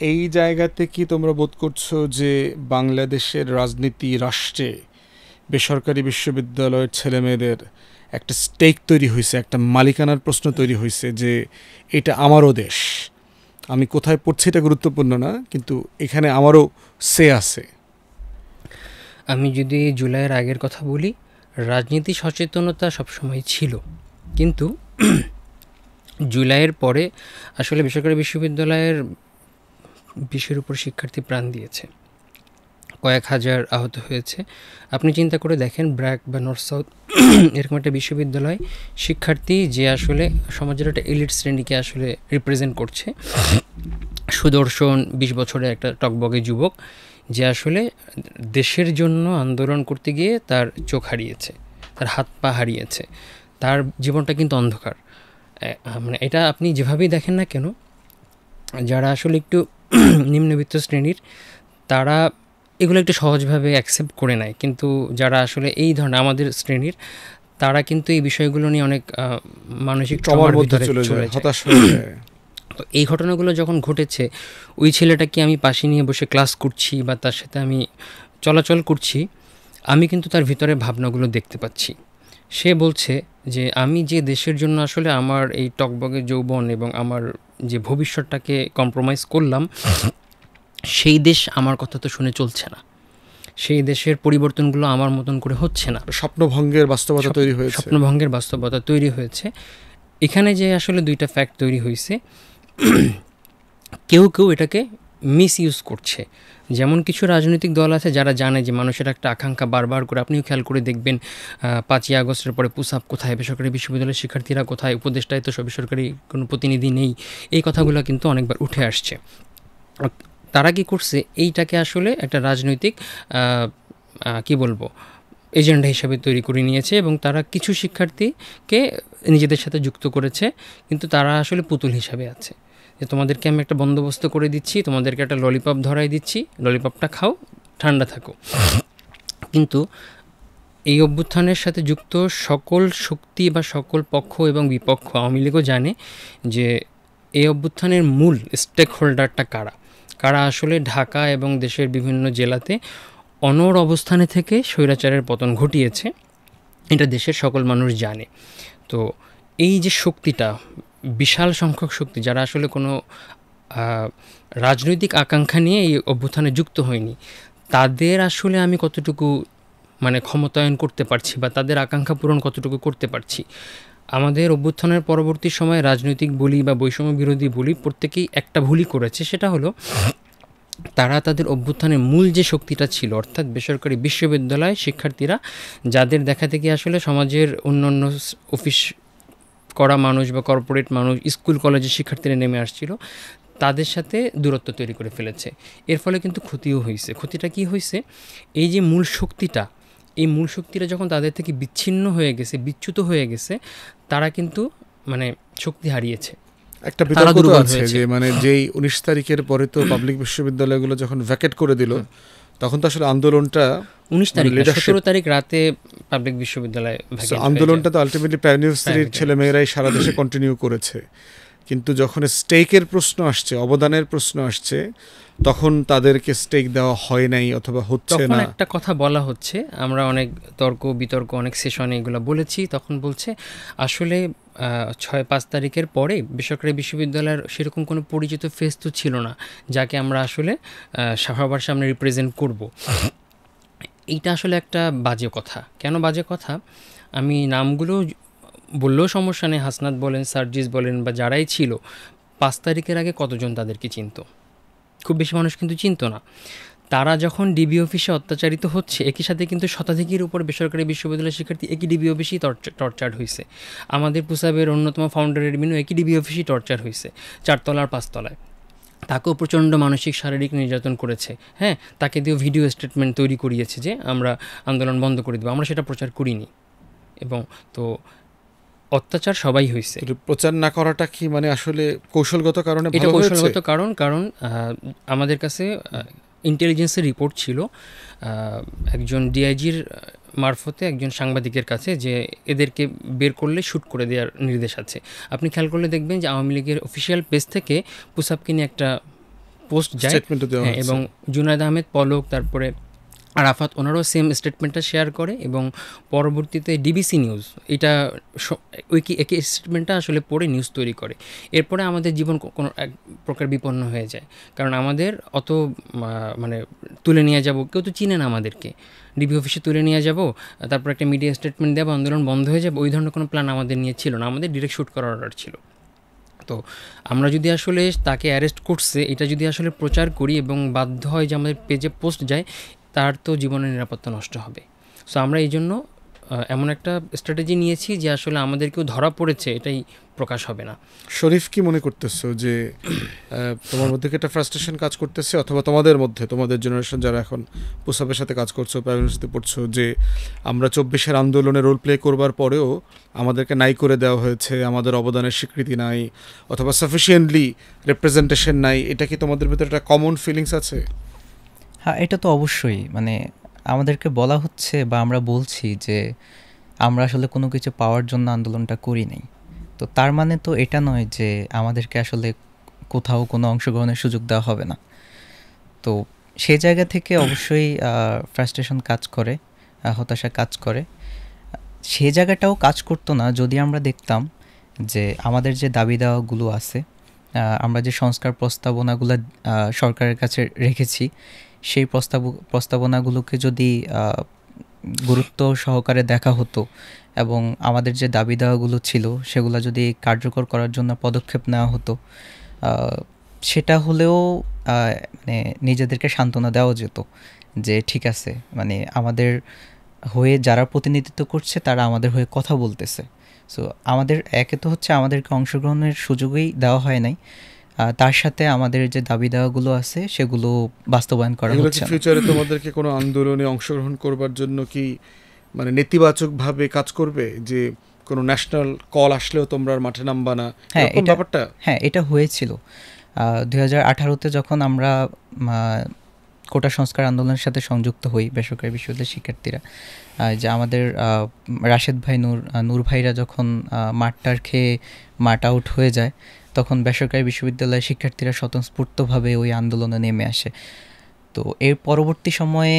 এই জায়গাতে কি তোমরা বোধ করছো যে বাংলাদেশের রাজনীতি, রাষ্ট্রে বেসরকারি বিশ্ববিদ্যালয়ের ছেলেমেয়েদের একটা স্টেক তৈরি হয়েছে, একটা মালিকানার প্রশ্ন তৈরি হয়েছে যে এটা আমারও দেশ, আমি কোথায় পড়ছি এটা গুরুত্বপূর্ণ না, কিন্তু এখানে আমারও সে আছে? আমি যদি জুলাইয়ের আগের কথা বলি, রাজনীতি সচেতনতা সবসময় ছিল, কিন্তু জুলাইয়ের পরে আসলে বেসরকারি বিশ্ববিদ্যালয়ের বিষয়ের উপর শিক্ষার্থী প্রাণ দিয়েছে, কয়েক হাজার আহত হয়েছে। আপনি চিন্তা করে দেখেন, ব্র্যাক বা নর্থ সাউথ এরকম একটা বিশ্ববিদ্যালয়, শিক্ষার্থী যে আসলে সমাজের একটা এলিট শ্রেণীকে আসলে রিপ্রেজেন্ট করছে, সুদর্শন 20 বছরের একটা টকবগে যুবক, যে আসলে দেশের জন্য আন্দোলন করতে গিয়ে তার চোখ হারিয়েছে, তার হাত পা হারিয়েছে, তার জীবনটা কিন্তু অন্ধকার। মানে এটা আপনি যেভাবেই দেখেন না কেন, যারা আসলে একটু নিম্নবিত্ত শ্রেণীর, তারা এগুলো একটু সহজভাবে অ্যাকসেপ্ট করে নেয়, কিন্তু যারা আসলে এই ধরনের আমাদের শ্রেণীর, তারা কিন্তু এই বিষয়গুলো নিয়ে অনেক মানসিক ট্রমার ভিতরে চলে যায়, হতাশ হয়ে যায়। তো এই ঘটনাগুলো যখন ঘটেছে, ওই ছেলেটাকে আমি পাশে নিয়ে বসে ক্লাস করছি বা তার সাথে আমি চলাচল করছি, আমি কিন্তু তার ভিতরে ভাবনাগুলো দেখতে পাচ্ছি। সে বলছে যে আমি যে দেশের জন্য আসলে আমার এই টকবগে যৌবন এবং আমার যে ভবিষ্যৎটাকে কম্প্রোমাইজ করলাম, সেই দেশ আমার কথা তো শুনে চলছে না, সেই দেশের পরিবর্তনগুলো আমার মতন করে হচ্ছে না, স্বপ্নভঙ্গের বাস্তবতা তৈরি হয়েছে। স্বপ্নভঙ্গের বাস্তবতা তৈরি হয়েছে। এখানে যে আসলে দুইটা ফ্যাক্ট তৈরি হয়েছে, কেউ কেউ এটাকে মিস ইউজ করছে। যেমন কিছু রাজনৈতিক দল আছে যারা জানে যে মানুষের একটা আকাঙ্ক্ষা বারবার করে, আপনিও খেয়াল করে দেখবেন 5ই আগস্টের পরে পুসাব কোথায়, বেসরকারি বিশ্ববিদ্যালয়ের শিক্ষার্থীরা কোথায়, উপদেষ্টায় তো সব বেসরকারি কোনো প্রতিনিধি নেই, এই কথাগুলো কিন্তু অনেকবার উঠে আসছে। তারা কি করছে, এইটাকে আসলে একটা রাজনৈতিক কি বলবো এজেন্ডা হিসাবে তৈরি করে নিয়েছে, এবং তারা কিছু শিক্ষার্থীকে নিজেদের সাথে যুক্ত করেছে, কিন্তু তারা আসলে পুতুল হিসাবে আছে, যে তোমাদেরকে আমি একটা বন্দোবস্ত করে দিচ্ছি, তোমাদেরকে একটা ললিপপ ধরাই দিচ্ছি, ললিপপটা খাও, ঠান্ডা থাকো। কিন্তু এই অভ্যুত্থানের সাথে যুক্ত সকল শক্তি বা সকল পক্ষ এবং বিপক্ষ, আওয়ামী লীগও জানে যে এই অভ্যুত্থানের মূল স্টেক হোল্ডারটা কারা, কারা আসলে ঢাকা এবং দেশের বিভিন্ন জেলাতে অনড় অবস্থানে থেকে স্বৈরাচারের পতন ঘটিয়েছে, এটা দেশের সকল মানুষ জানে। তো এই যে শক্তিটা, বিশাল সংখ্যক শক্তি, যারা আসলে কোনো রাজনৈতিক আকাঙ্ক্ষা নিয়ে এই অভ্যুত্থানে যুক্ত হয়নি, তাদের আসলে আমি কতটুকু মানে ক্ষমতায়ন করতে পারছি বা তাদের আকাঙ্ক্ষা পূরণ কতটুকু করতে পারছি। আমাদের অভ্যুত্থানের পরবর্তী সময়ে রাজনৈতিক বলি বা বৈষম্য বিরোধী বলি, প্রত্যেকেই একটা ভুলই করেছে, সেটা হলো তারা তাদের অভ্যুত্থানের মূল যে শক্তিটা ছিল, অর্থাৎ বেসরকারি বিশ্ববিদ্যালয় শিক্ষার্থীরা, যাদের দেখা থেকে আসলে সমাজের অন্যান্য অফিস করা মানুষ বা কর্পোরেট মানুষ, স্কুল কলেজের শিক্ষার্থীরা নেমে আসছিল, তাদের সাথে দূরত্ব তৈরি করে ফেলেছে। এর ফলে কিন্তু ক্ষতিও হয়েছে। ক্ষতিটা কি হয়েছে, এই যে মূল শক্তিটা, এই মূল শক্তিটা যখন তাদের থেকে বিচ্ছিন্ন হয়ে গেছে, বিচ্যুত হয়ে গেছে, তারা কিন্তু মানে শক্তি হারিয়েছে। একটা বিতর্ক তো আছে যে মানে যেই 19 তারিখের পরে তো পাবলিক বিশ্ববিদ্যালয়গুলো যখন ভ্যাকেট করে দিল, তখন তো আসলে আন্দোলনটা 19 তারিখ 17 তারিখ রাতে পাবলিক বিশ্ববিদ্যালয় আন্দোলনটা তো আলটিমেটলি প্রাইম ইউনিভার্সিটির ছেলেমেয়েরাই সারা দেশে কন্টিনিউ করেছে। কিন্তু যখন স্টেকের প্রশ্ন আসছে, অবদানের প্রশ্ন আসছে, তখন তাদেরকে স্টেক দেওয়া হয় নাই অথবা হচ্ছে না। তখন একটা কথা বলা হচ্ছে, আমরা অনেক তর্ক বিতর্ক অনেক সেশনে এগুলো বলেছি, তখন বলছে আসলে 6-5 তারিখের পরে বেসরকারি বিশ্ববিদ্যালয়ের সেরকম কোনো পরিচিত ফেস তো ছিল না যাকে আমরা আসলে সবার সামনে রিপ্রেজেন্ট করব। এইটা আসলে একটা বাজে কথা। কেন বাজে কথা, আমি নামগুলো বললেও সমস্যা নেই, হাসনাত বলেন, সার্জিস বলেন বা যারাই ছিল, 5 তারিখের আগে কতজন তাদেরকে চিনত? খুব বেশি মানুষ কিন্তু চিনত না। তারা যখন ডিবি অফিসে অত্যাচারিত হচ্ছে, একই সাথে কিন্তু শতাধিকের উপর বেসরকারি বিশ্ববিদ্যালয়ের শিক্ষার্থী একই ডিবি অফিসেই টর্চার্ড হয়েছে। আমাদের পুসাবের অন্যতম ফাউন্ডারের মিনু একই ডিবি অফিসেই টর্চার হয়েছে, 4 তলার 5 তলায়। তাকেও প্রচণ্ড মানসিক শারীরিক নির্যাতন করেছে। হ্যাঁ, তাকে দিয়েও ভিডিও স্টেটমেন্ট তৈরি করিয়েছে যে আমরা আন্দোলন বন্ধ করে দেবো, আমরা সেটা প্রচার করিনি। এবং তো অত্যাচার সবাই হয়েছে। প্রচার না করাটা কি মানে আসলে কৌশলগত কারণে? এটা কৌশলগত কারণ আমাদের কাছে ইন্টেলিজেন্সের রিপোর্ট ছিল একজন ডিআইজির মারফতে একজন সাংবাদিকের কাছে, যে এদেরকে বের করলে শ্যুট করে দেওয়ার নির্দেশ আছে। আপনি খেয়াল করলে দেখবেন যে আওয়ামী লীগের অফিসিয়াল পেজ থেকে পুসাবকে নিয়ে একটা পোস্ট যায়, স্টেটমেন্টও দেওয়া হ্যাঁ, হয়েছে। এবং জুনায়েদ আহমেদ পলক, তারপরে আরাফাত, ওনারাও সেম স্টেটমেন্টটা শেয়ার করে, এবং পরবর্তীতে ডিবিসি নিউজ এটা একই স্টেটমেন্টটা আসলে পড়ে নিউজ তৈরি করে। এরপরে আমাদের জীবন কোনো এক প্রকার বিপন্ন হয়ে যায়, কারণ আমাদের অত মানে তুলে নিয়ে যাব, কেউ তো চিনে না আমাদেরকে, ডিবি অফিসে তুলে নিয়ে যাব, তারপর একটা মিডিয়া স্টেটমেন্ট দেবো, আন্দোলন বন্ধ হয়ে যাবে, ওই ধরনের কোনো প্ল্যান আমাদের নিয়ে ছিল না, আমাদের ডিরেক্ট শ্যুট করার অর্ডার ছিল। তো আমরা যদি আসলে তাকে অ্যারেস্ট করছে এটা যদি আসলে প্রচার করি এবং বাধ্য হয় যে আমাদের পেজে পোস্ট যায়, তার তো জীবনের নিরাপত্তা নষ্ট হবে। সো আমরা এই জন্য এমন একটা স্ট্র্যাটেজি নিয়েছি যে আসলে আমাদেরকেও ধরা পড়েছে এটাই প্রকাশ হবে না। শরীফ, কি মনে করতেছো যে তোমার মধ্যে কি একটা ফ্রাস্ট্রেশন কাজ করতেছে, অথবা তোমাদের মধ্যে, তোমাদের জেনারেশন যারা এখন পুসাবের সাথে কাজ করছো, প্রাইভেট ইউনিভার্সিটিতে পড়ছো, যে আমরা 24-এর আন্দোলনে রোল প্লে করবার পরেও আমাদেরকে নাই করে দেওয়া হয়েছে, আমাদের অবদানের স্বীকৃতি নাই, অথবা সাফিসিয়েন্টলি রিপ্রেজেন্টেশন নাই, এটা কি তোমাদের ভিতরে একটা কমন ফিলিংস আছে? হ্যাঁ, এটা তো অবশ্যই, মানে আমাদেরকে বলা হচ্ছে বা আমরা বলছি যে আমরা আসলে কোনো কিছু পাওয়ার জন্য আন্দোলনটা করি নাই। তো তার মানে তো এটা নয় যে আমাদেরকে আসলে কোথাও কোনো অংশগ্রহণের সুযোগ দেওয়া হবে না। তো সেই জায়গা থেকে অবশ্যই ফ্রাস্ট্রেশন কাজ করে, হতাশা কাজ করে। সে জায়গাটাও কাজ করতো না যদি আমরা দেখতাম যে আমাদের যে দাবি দাওয়াগুলো আছে, আমরা যে সংস্কার প্রস্তাবনাগুলো সরকারের কাছে রেখেছি, সেই প্রস্তাবনাগুলোকে যদি গুরুত্ব সহকারে দেখা হতো এবং আমাদের যে দাবি দাওয়াগুলো ছিল সেগুলো যদি কার্যকর করার জন্য পদক্ষেপ নেওয়া হতো, সেটা হলেও মানে নিজেদেরকে সান্ত্বনা দেওয়া যেত যে ঠিক আছে, মানে আমাদের হয়ে যারা প্রতিনিধিত্ব করছে তারা আমাদের হয়ে কথা বলতেছে। সো আমাদের একে তো হচ্ছে আমাদেরকে অংশগ্রহণের সুযোগই দেওয়া হয় নাই, তার সাথে আমাদের যে দাবি দাওয়াগুলো আছে সেগুলো বাস্তবায়ন করা হচ্ছে না। ফিউচারে তোমাদেরকে কোনো আন্দোলনে অংশগ্রহণ করবার জন্য কি মানে নেতিবাচকভাবে কাজ করবে, যে কোনো ন্যাশনাল কল আসলেও তোমরা মাঠে নামবা না, এরকম ব্যাপারটা? হ্যাঁ, এটা হয়েছিল 2018-তে যখন আমরা কোটা সংস্কার আন্দোলনের সাথে সংযুক্ত হই বেসরকারি বিশ্ববিদ্যালয়ের শিক্ষার্থীরা, যে আমাদের রাশেদ ভাই, নূর ভাইরা যখন মাঠটার খেয়ে মাঠ আউট হয়ে যায়, তখন বেসরকারি বিশ্ববিদ্যালয়ের শিক্ষার্থীরা স্বতঃস্ফূর্তভাবে ওই আন্দোলনে নেমে আসে। তো এর পরবর্তী সময়ে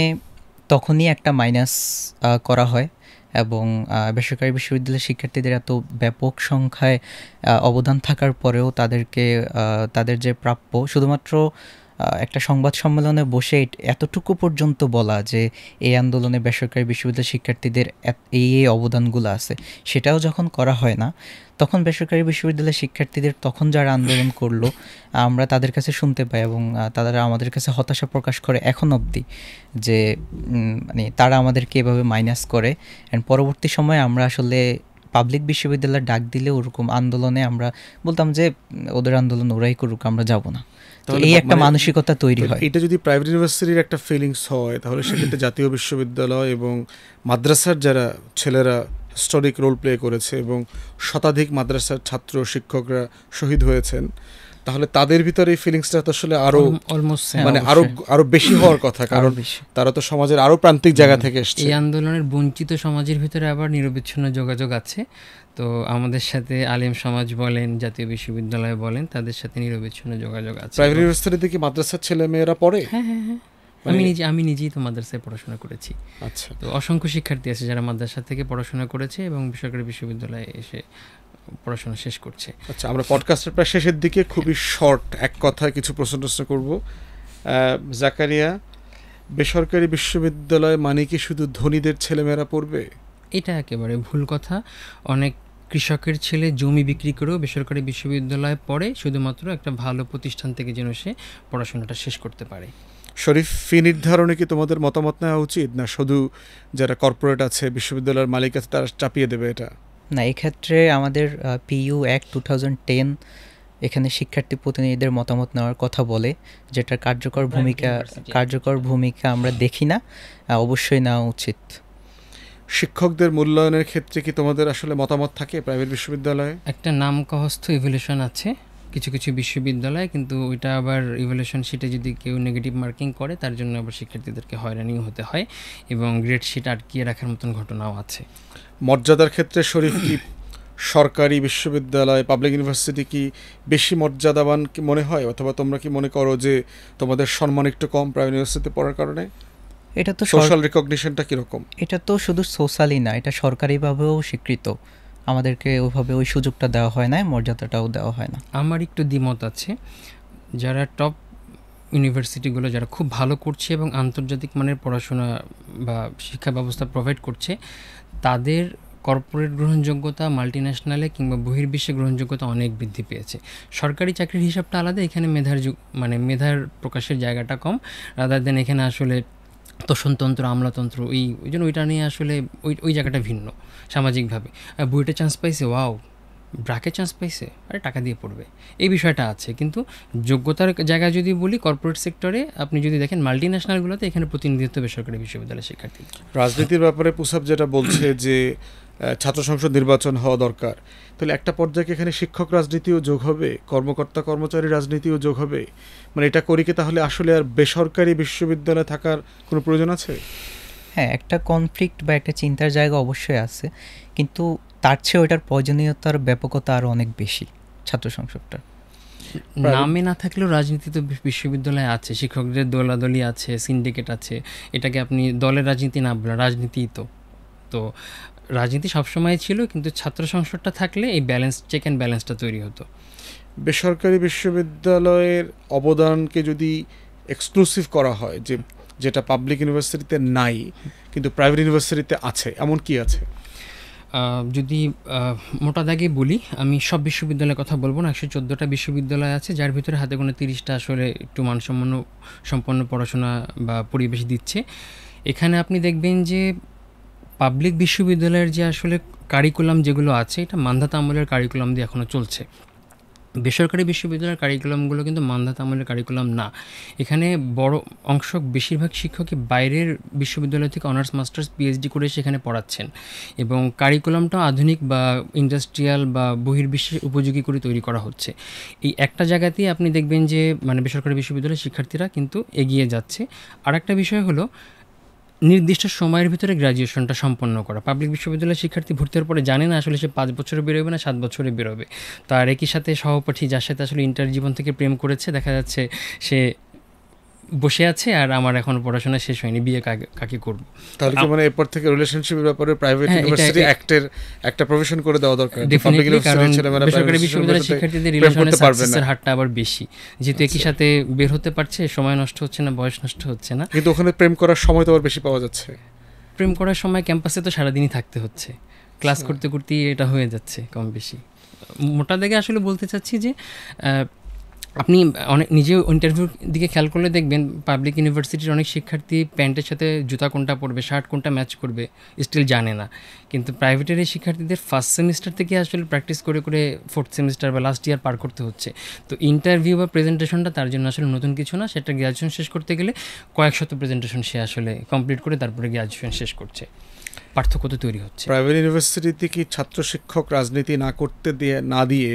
তখনই একটা মাইনাস করা হয় এবং বেসরকারি বিশ্ববিদ্যালয়ের শিক্ষার্থীদের এত ব্যাপক সংখ্যায় অবদান থাকার পরেও তাদেরকে তাদের যে প্রাপ্য, শুধুমাত্র একটা সংবাদ সম্মেলনে বসে এতটুকু পর্যন্ত বলা যে এই আন্দোলনে বেসরকারি বিশ্ববিদ্যালয়ের শিক্ষার্থীদের এই অবদানগুলো আছে, সেটাও যখন করা হয় না, তখন বেসরকারি বিশ্ববিদ্যালয়ের শিক্ষার্থীদের তখন যারা আন্দোলন করলো আমরা তাদের কাছে শুনতে পাই এবং তারা আমাদের কাছে হতাশা প্রকাশ করে এখন অবধি যে মানে তারা আমাদেরকে এভাবে মাইনাস করে। অ্যান্ড পরবর্তী সময়ে আমরা আসলে পাবলিক বিশ্ববিদ্যালয়ের ডাক দিলে ওরকম আন্দোলনে আমরা বলতাম যে ওদের আন্দোলন ওরাই করুক, আমরা যাব না। এই একটা মানসিকতা তৈরি হয়। এটা যদি প্রাইভেট ইউনিভার্সিটির একটা ফিলিংস হয়, তাহলে সেক্ষেত্রে জাতীয় বিশ্ববিদ্যালয় এবং মাদ্রাসার যারা ছেলেরা হিস্টোরিক রোল প্লে করেছে এবং শতাধিক মাদ্রাসার ছাত্র শিক্ষকরা শহীদ হয়েছেন, তাহলে তাদের ভিতরে এই ফিলিংসটা তো আসলে আরো অলমোস্ট মানে আরো বেশি হওয়ার কথা, কারণ তারা তো সমাজের আরো প্রান্তিক জায়গা থেকে এসেছে। এই আন্দোলনের বঞ্চিত সমাজের ভিতরে আবার নিরবিচ্ছিন্ন যোগাযোগ আছে। তো আমাদের সাথে আলেম সমাজ বলেন, জাতীয় বিশ্ববিদ্যালয় বলেন, তাদের সাথে নিরবিচ্ছিন্ন যোগাযোগ আছে। প্রাইভেট ইউনিভার্সিটিতে কি মাদ্রাসার ছেলে মেয়েরা পড়ে? হ্যাঁ হ্যাঁ হ্যাঁ, আমি নিজেই তো মাদ্রাসায় পড়াশোনা করেছি। আচ্ছা, তো অসংখ্য শিক্ষার্থী আছে যারা মাদ্রাসা থেকে পড়াশোনা করেছে এবং বেসরকারি বিশ্ববিদ্যালয়ে এসে পড়াশোনা শেষ করছে। আচ্ছা, আমরা পডকাস্টের প্রায় শেষের দিকে খুবই শর্ট এক কথায় কিছু প্রশ্ন করব। জাকারিয়া, বেসরকারি বিশ্ববিদ্যালয় মানে কি শুধু ধনীদের ছেলেমেয়েরা পড়বে? এটা একেবারে ভুল কথা। অনেক কৃষকের ছেলে জমি বিক্রি করেও বেসরকারি বিশ্ববিদ্যালয়ে পড়ে, শুধুমাত্র একটা ভালো প্রতিষ্ঠান থেকে যেন সে পড়াশোনাটা শেষ করতে পারে। শরীফ, ফি নির্ধারণে কি তোমাদের মতামত নেওয়া উচিত, না শুধু যারা কর্পোরেট আছে বিশ্ববিদ্যালয়ের মালিক আছে তারা চাপিয়ে দেবে এটা? না, এক্ষেত্রে আমাদের পিইউ অ্যাক্ট 2010 এখানে শিক্ষার্থী প্রতিনিধিদের মতামত নেওয়ার কথা বলে, যেটা কার্যকর ভূমিকা আমরা দেখি না, অবশ্যই নেওয়া উচিত। শিক্ষকদের মূল্যায়নের ক্ষেত্রে কি তোমাদের আসলে মতামত থাকে প্রাইভেট বিশ্ববিদ্যালয়ে? একটা নামকাওয়াস্থ ইভ্যালুয়েশন আছে কিছু কিছু বিশ্ববিদ্যালয়ে, কিন্তু ওইটা আবার ইভ্যালুয়েশন শিটে যদি কেউ নেগেটিভ মার্কিং করে তার জন্য আবার শিক্ষার্থীদেরকে হয়রানিও হতে হয় এবং গ্রেড শিট আটকিয়ে রাখার মতন ঘটনাও আছে। মর্যাদার ক্ষেত্রে শরীফ কি সরকারি বিশ্ববিদ্যালয়, পাবলিক ইউনিভার্সিটি কি বেশি মর্যাদাবান কি মনে হয়, অথবা তোমরা কি মনে করো যে তোমাদের সম্মান একটু কম প্রাইভেট ইউনিভার্সিটিতে পড়ার কারণে? এটা তো সোশ্যাল রিকগনিশনটা কীরকম? এটা তো শুধু সোশ্যালি না, এটা সরকারিভাবেও স্বীকৃত। আমাদেরকে ওইভাবে ওই সুযোগটা দেওয়া হয় না, মর্যাদাটাও দেওয়া হয় না। আমার একটু দ্বিমত আছে। যারা টপ ইউনিভার্সিটিগুলো যারা খুব ভালো করছে এবং আন্তর্জাতিক মানের পড়াশোনা বা শিক্ষা ব্যবস্থা প্রোভাইড করছে, তাদের কর্পোরেট গ্রহণযোগ্যতা মাল্টিন্যাশনালে কিংবা বহির্বিশ্বে গ্রহণযোগ্যতা অনেক বৃদ্ধি পেয়েছে। সরকারি চাকরির হিসাবটা আলাদা, এখানে মেধার প্রকাশের জায়গাটা কম, রাদার দেন এখানে আসলে তোষণতন্ত্র, আমলাতন্ত্র, ওই জন্য ওইটা নিয়ে আসলে ওই জায়গাটা ভিন্ন সামাজিকভাবে। বুয়েটে চান্স পাইছে, ওয়াও, ব্রাকে চান্স পাইছে, আরে টাকা দিয়ে পড়বে, এই বিষয়টা আছে। কিন্তু যোগ্যতার জায়গায় যদি বলি, কর্পোরেট সেক্টরে আপনি যদি দেখেন মাল্টিন্যাশনালগুলোতে এখানে প্রতিনিধিত্ব বেসরকারি বিশ্ববিদ্যালয়ের শিক্ষার্থী। রাজনীতির ব্যাপারে পুসাব যেটা বলছে যে ছাত্র সংসদ নির্বাচন হওয়া দরকার, তাহলে একটা পর্যায়ে এখানে শিক্ষক রাজনীতিও যোগ হবে, কর্মকর্তা কর্মচারী রাজনীতিও যোগ হবে, মানে এটা করি কি তাহলে আসলে আর বেসরকারি বিশ্ববিদ্যালয়ে থাকার কোনো প্রয়োজন আছে? হ্যাঁ, একটা কনফ্লিক্ট বা একটা চিন্তার জায়গা অবশ্যই আছে, কিন্তু তার চেয়ে ওইটার প্রয়োজনীয়তার ব্যাপকতা আরও অনেক বেশি ছাত্র সংসদটা। নামে না থাকলেও রাজনীতি তো বিশ্ববিদ্যালয়ে আছে, শিক্ষকদের দলাদলি আছে, সিন্ডিকেট আছে। এটাকে আপনি দলের রাজনীতি না বলেন, রাজনীতিই তো রাজনীতি সবসময় ছিল, কিন্তু ছাত্র সংসদটা থাকলে এই ব্যালেন্স, চেক অ্যান্ড ব্যালেন্সটা তৈরি হতো। বেসরকারি বিশ্ববিদ্যালয়ের অবদানকে যদি এক্সক্লুসিভ করা হয়, যেটা পাবলিক ইউনিভার্সিটিতে নাই কিন্তু প্রাইভেট ইউনিভার্সিটিতে আছে, এমন কি আছে? যদি মোটা দাগে বলি, আমি সব বিশ্ববিদ্যালয়ের কথা বলবো না, 114টা বিশ্ববিদ্যালয় আছে, যার ভিতরে হাতে গোনা 30টা আসলে একটু মানসম্পন্ন পড়াশোনা বা পরিবেশ দিচ্ছে। এখানে আপনি দেখবেন যে পাবলিক বিশ্ববিদ্যালয়ের যে আসলে কারিকুলাম যেগুলো আছে, এটা মান্ধাতা আমলের কারিকুলাম দিয়ে এখনও চলছে। বেসরকারি বিশ্ববিদ্যালয়ের কারিকুলামগুলো কিন্তু মান্ধাতা আমলের কারিকুলাম না। এখানে বড় অংশ, বেশিরভাগ শিক্ষকই বাইরের বিশ্ববিদ্যালয় থেকে অনার্স মাস্টার্স পিএইচডি করে সেখানে পড়াচ্ছেন, এবং কারিকুলামটা আধুনিক বা ইন্ডাস্ট্রিয়াল বা বহির্বিশ্বের উপযোগী করে তৈরি করা হচ্ছে। এই একটা জায়গাতেই আপনি দেখবেন যে মানে বেসরকারি বিশ্ববিদ্যালয়ের শিক্ষার্থীরা কিন্তু এগিয়ে যাচ্ছে। আর একটা বিষয় হলো নির্দিষ্ট সময়ের ভিতরে গ্র্যাজুয়েশনটা সম্পন্ন করা। পাবলিক বিশ্ববিদ্যালয়ের শিক্ষার্থী ভর্তি হওয়ার পরে জানে না আসলে সে 5 বছরে বেরোবে না 7 বছরে বেরোবে। তার একই সাথে সহপাঠী যার সাথে আসলে ইন্টার জীবন থেকে প্রেম করেছে, দেখা যাচ্ছে সে বসে আছে আর আমার এখন পড়াশোনা শেষ হয়নি, বিয়ে কাকে করব। তাহলে কি মানে এরপর থেকে রিলেশনশিপের ব্যাপারে প্রাইভেট ইউনিভার্সিটি অ্যাক্টের একটা প্রভিশন করে দেওয়া দরকার? ডেফিনেটলি, কারণ বেসরকারি বিশ্ববিদ্যালয়ের শিক্ষার্থীদের রিলেশনের সাকসেসের হারটা আবার বেশি, যেহেতু একই সাথে বের হতে পারছে, সময় নষ্ট হচ্ছে না, বয়স নষ্ট হচ্ছে না। কিন্তু ওখানে প্রেম করার সময় তো আবার বেশি পাওয়া যাচ্ছে। প্রেম করার সময় ক্যাম্পাসে তো সারাদিনই থাকতে হচ্ছে, ক্লাস করতে করতেই এটা হয়ে যাচ্ছে কম বেশি। মোটা দাগে আসলে বলতে চাচ্ছি যে আপনি অনেক নিজেও ইন্টারভিউর দিকে খেয়াল করলে দেখবেন পাবলিক ইউনিভার্সিটির অনেক শিক্ষার্থী প্যান্টের সাথে জুতা কোনটা পরবে, শার্ট কোনটা ম্যাচ করবে স্টিল জানে না। কিন্তু প্রাইভেটের এই শিক্ষার্থীদের ফার্স্ট সেমিস্টার থেকে আসলে প্র্যাকটিস করে করে 4th সেমিস্টার বা লাস্ট ইয়ার পার করতে হচ্ছে। তো ইন্টারভিউ বা প্রেজেন্টেশনটা তার জন্য আসলে নতুন কিছু না, সেটা গ্র্যাজুয়েশন শেষ করতে গেলে কয়েক শত প্রেজেন্টেশন সে আসলে কমপ্লিট করে তারপরে গ্র্যাজুয়েশন শেষ করছে। পার্থক্য তো তৈরি হচ্ছে। প্রাইভেট ইউনিভার্সিটিতে কি ছাত্র শিক্ষক রাজনীতি না দিয়ে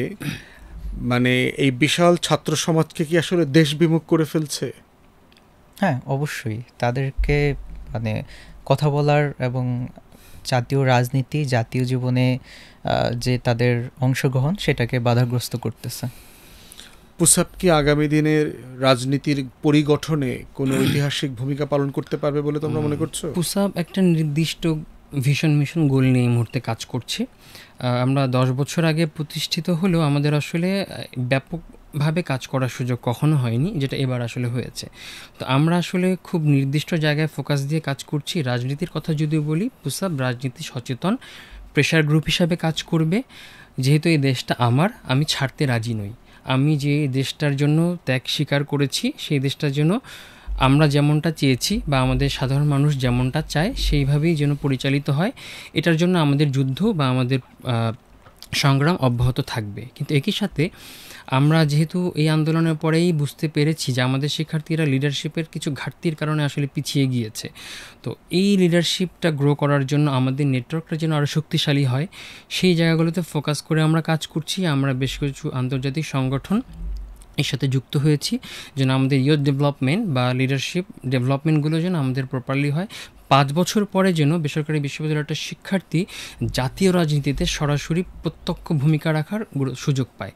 মানে এই বিশাল ছাত্র সমাজকে কি আসলে দেশ বিমুখ করে ফেলছে? হ্যাঁ, অবশ্যই তাদেরকে মানে কথা বলার এবং জাতীয় রাজনীতি, জাতীয় জীবনে যে তাদের অংশগ্রহণ, সেটাকে বাধাগ্রস্ত করতেছে। পুসাব কি আগামী দিনের রাজনীতির পরিগঠনে কোনো ঐতিহাসিক ভূমিকা পালন করতে পারবে বলে তোমরা মনে করছো? পুসাব একটা নির্দিষ্ট ভিশন মিশন গোল নিয়ে এই মুহূর্তে কাজ করছে। আমরা 10 বছর আগে প্রতিষ্ঠিত হলেও আমাদের আসলে ব্যাপকভাবে কাজ করার সুযোগ কখনো হয়নি, যেটা এবার আসলে হয়েছে। তো আমরা আসলে খুব নির্দিষ্ট জায়গায় ফোকাস দিয়ে কাজ করছি। রাজনীতির কথা যদি বলি, পুসাব রাজনীতি সচেতন প্রেশার গ্রুপ হিসাবে কাজ করবে। যেহেতু এই দেশটা আমি ছাড়তে রাজি নই। আমি যে দেশটার জন্য ত্যাগ স্বীকার করেছি, সেই দেশটার জন্য আমরা যেমনটা চেয়েছি বা আমাদের সাধারণ মানুষ যেমনটা চায় সেইভাবেই যেন পরিচালিত হয়। এটার জন্য আমাদের যুদ্ধ বা আমাদের সংগ্রাম অব্যাহত থাকবে। কিন্তু একই সাথে আমরা যেহেতু এই আন্দোলনের পরেই বুঝতে পেরেছি যে আমাদের শিক্ষার্থীরা লিডারশিপের কিছু ঘাটতির কারণে আসলে পিছিয়ে গিয়েছে। তো এই লিডারশিপটা গ্রো করার জন্য আমাদের নেটওয়ার্কটা যেন আরও শক্তিশালী হয়, সেই জায়গাগুলোতে ফোকাস করে আমরা কাজ করছি। আমরা বেশ কিছু আন্তর্জাতিক সংগঠন এর সাথে যুক্ত হয়েছি যেন আমাদের ইয়ুথ ডেভেলপমেন্ট বা লিডারশিপ ডেভেলপমেন্টগুলো যেন আমাদের প্রপারলি হয়। 5 বছর পরে যেন বেসরকারি বিশ্ববিদ্যালয়ের একটা শিক্ষার্থী জাতীয় রাজনীতিতে সরাসরি প্রত্যক্ষ ভূমিকা রাখার সুযোগ পায়।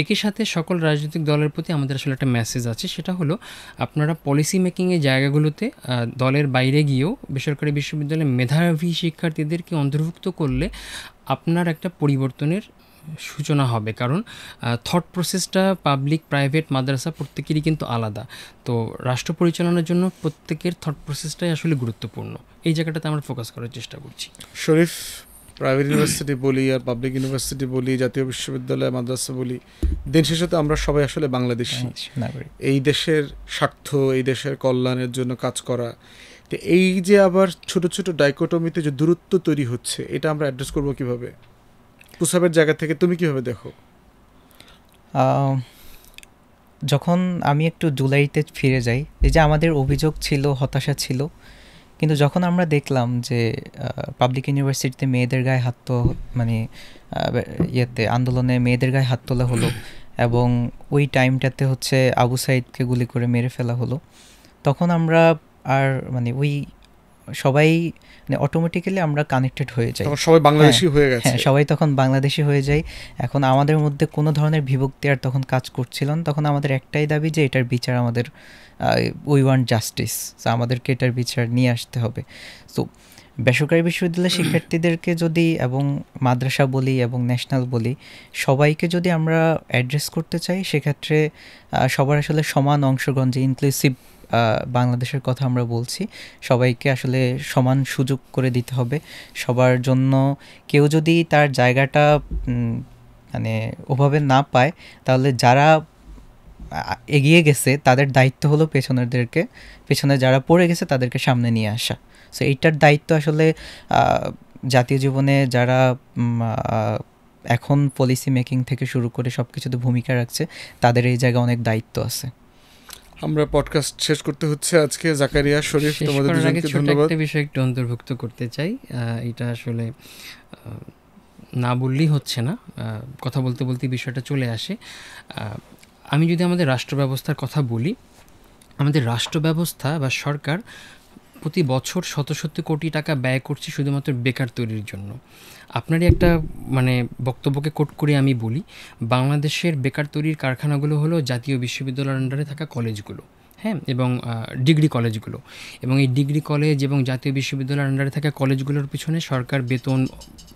একই সাথে সকল রাজনৈতিক দলের প্রতি আমাদের আসলে একটা মেসেজ আছে, সেটা হলো আপনারা পলিসি মেকিংয়ের জায়গাগুলোতে দলের বাইরে গিয়েও বেসরকারি বিশ্ববিদ্যালয়ে মেধাবী শিক্ষার্থীদেরকে অন্তর্ভুক্ত করলে আপনার একটা পরিবর্তনের সূচনা হবে। কারণ থট প্রসেসটা পাবলিক, প্রাইভেট, মাদ্রাসা প্রত্যেকেরই কিন্তু আলাদা। তো রাষ্ট্র পরিচালনার জন্য প্রত্যেকের থট প্রসেসটাই আসলে গুরুত্বপূর্ণ। এই জায়গাটাতে আমরা ফোকাস করার চেষ্টা করছি। শরীফ, প্রাইভেট ইউনিভার্সিটি বলি আর পাবলিক ইউনিভার্সিটি বলি, জাতীয় বিশ্ববিদ্যালয়, মাদ্রাসা বলি, দিন শেষে তো আমরা সবাই আসলে বাংলাদেশি। এই দেশের স্বার্থ, এই দেশের কল্যাণের জন্য কাজ করা। তো এই যে আবার ছোট ছোট ডাইকোটমিতে যে দূরত্ব তৈরি হচ্ছে, এটা আমরা অ্যাড্রেস করবো কিভাবে? পুসাবের জায়গা থেকে তুমি কিভাবে দেখো? যখন আমি একটু জুলাইতে ফিরে যাই, এই যে আমাদের অভিযোগ ছিল, হতাশা ছিল, কিন্তু যখন আমরা দেখলাম যে পাবলিক ইউনিভার্সিটিতে মেয়েদের গায়ে হাত মানে আন্দোলনে মেয়েদের গায়ে হাত তোলা হলো এবং ওই টাইমটাতে হচ্ছে আবু সাইদকে গুলি করে মেরে ফেলা হলো, তখন আমরা আর মানে ওই সবাই মানে অটোমেটিক্যালি আমরা কানেক্টেড হয়ে যাই, সবাই বাংলাদেশি হয়ে গেছে। হ্যাঁ, সবাই তখন বাংলাদেশি হয়ে যায়। এখন আমাদের মধ্যে কোনো ধরনের বিভক্তি আর তখন কাজ করছিল না। তখন আমাদের একটাই দাবি যে এটার বিচার আমাদের, উই ওয়ান্ট জাস্টিস, আমাদেরকে এটার বিচার নিয়ে আসতে হবে। সো বেসরকারি বিশ্ববিদ্যালয়ের শিক্ষার্থীদেরকে যদি, এবং মাদ্রাসা বলি এবং ন্যাশনাল বলি, সবাইকে যদি আমরা অ্যাড্রেস করতে চাই, সেক্ষেত্রে সবার আসলে সমান অংশগ্রহণ, যে ইনক্লুসিভ বাংলাদেশের কথা আমরা বলছি, সবাইকে আসলে সমান সুযোগ করে দিতে হবে। সবার জন্য কেউ যদি তার জায়গাটা মানে ওভাবে না পায়, তাহলে যারা এগিয়ে গেছে তাদের দায়িত্ব হলো পেছনে যারা পড়ে গেছে তাদেরকে সামনে নিয়ে আসা। সো এইটার দায়িত্ব আসলে জাতীয় জীবনে যারা এখন পলিসি মেকিং থেকে শুরু করে সব কিছুতে ভূমিকা রাখছে, তাদের এই জায়গায় অনেক দায়িত্ব আছে। আমরা পডকাস্ট শেষ করতে হচ্ছে আজকে। জাকারিয়া, শরীফ, তোমাদের দুজনকে ধন্যবাদ। একটা বিষয় একটু অন্তর্ভুক্ত করতে চাই, এটা আসলে না বললেই হচ্ছে না, কথা বলতে বলতে বিষয়টা চলে আসে। আমি যদি আমাদের রাষ্ট্র ব্যবস্থার কথা বলি, আমাদের রাষ্ট্র ব্যবস্থা বা সরকার প্রতি বছর শত শত কোটি টাকা ব্যয় করছে শুধুমাত্র বেকার তৈরির জন্য। আপনারই একটা মানে বক্তব্যকে কোট করে আমি বলি, বাংলাদেশের বেকার তৈরির কারখানাগুলো হলো জাতীয় বিশ্ববিদ্যালয়ের আন্ডারে থাকা কলেজগুলো, হ্যাঁ, এবং ডিগ্রি কলেজগুলো। এবং এই ডিগ্রি কলেজ এবং জাতীয় বিশ্ববিদ্যালয়ের আন্ডারে থাকা কলেজগুলোর পিছনে সরকার বেতন,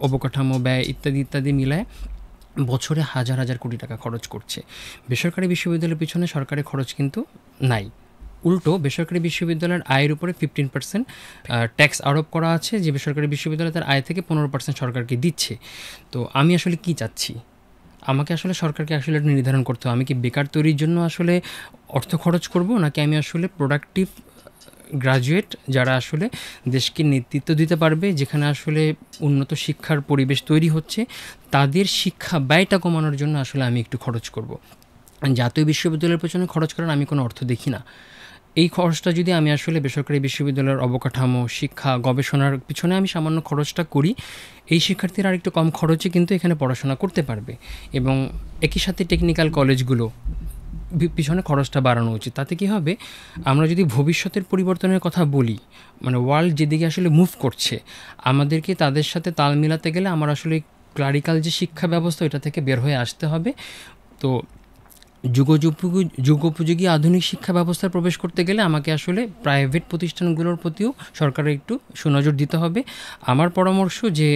অবকাঠামো ব্যয় ইত্যাদি ইত্যাদি মিলায় বছরে হাজার হাজার কোটি টাকা খরচ করছে। বেসরকারি বিশ্ববিদ্যালয়ের পিছনে সরকারের খরচ কিন্তু নাই। উল্টো বেসরকারি বিশ্ববিদ্যালয়ের আয়ের উপরে 15% ট্যাক্স আরোপ করা আছে, যে বেসরকারি বিশ্ববিদ্যালয় তার আয় থেকে 15% সরকারকে দিচ্ছে। তো আমি আসলে কি চাচ্ছি? আমাকে আসলে সরকারকে আসলে এটা নির্ধারণ করতে হবে, আমি কি বেকার তৈরির জন্য আসলে অর্থ খরচ করব, নাকি আমি আসলে প্রোডাক্টিভ গ্রাজুয়েট যারা আসলে দেশকে নেতৃত্ব দিতে পারবে, যেখানে আসলে উন্নত শিক্ষার পরিবেশ তৈরি হচ্ছে, তাদের শিক্ষা ব্যয়টা কমানোর জন্য আসলে আমি একটু খরচ করব। জাতীয় বিশ্ববিদ্যালয়ের পেছনে খরচ করার আমি কোনো অর্থ দেখি না। এই খরচটা যদি আমি আসলে বেসরকারি বিশ্ববিদ্যালয়ের অবকাঠামো, শিক্ষা, গবেষণার পিছনে আমি সামান্য খরচটা করি, এই শিক্ষার্থীরা আরেকটু কম খরচে কিন্তু এখানে পড়াশোনা করতে পারবে। এবং একই সাথে টেকনিক্যাল কলেজগুলো পিছনে খরচটা বাড়ানো উচিত। তাতে কি হবে, আমরা যদি ভবিষ্যতের পরিবর্তনের কথা বলি, মানে ওয়ার্ল্ড যেদিকে আসলে মুভ করছে, আমাদেরকে তাদের সাথে তাল মিলাতে গেলে আমার আসলে ক্লারিক্যাল যে শিক্ষা ব্যবস্থা, এটা থেকে বের হয়ে আসতে হবে। তো যুগোপযোগী আধুনিক শিক্ষা ব্যবস্থায় প্রবেশ করতে গেলে আমাকে আসলে প্রাইভেট প্রতিষ্ঠানগুলোর প্রতিও সরকারের একটু সুনজর দিতে হবে। আমার পরামর্শ যে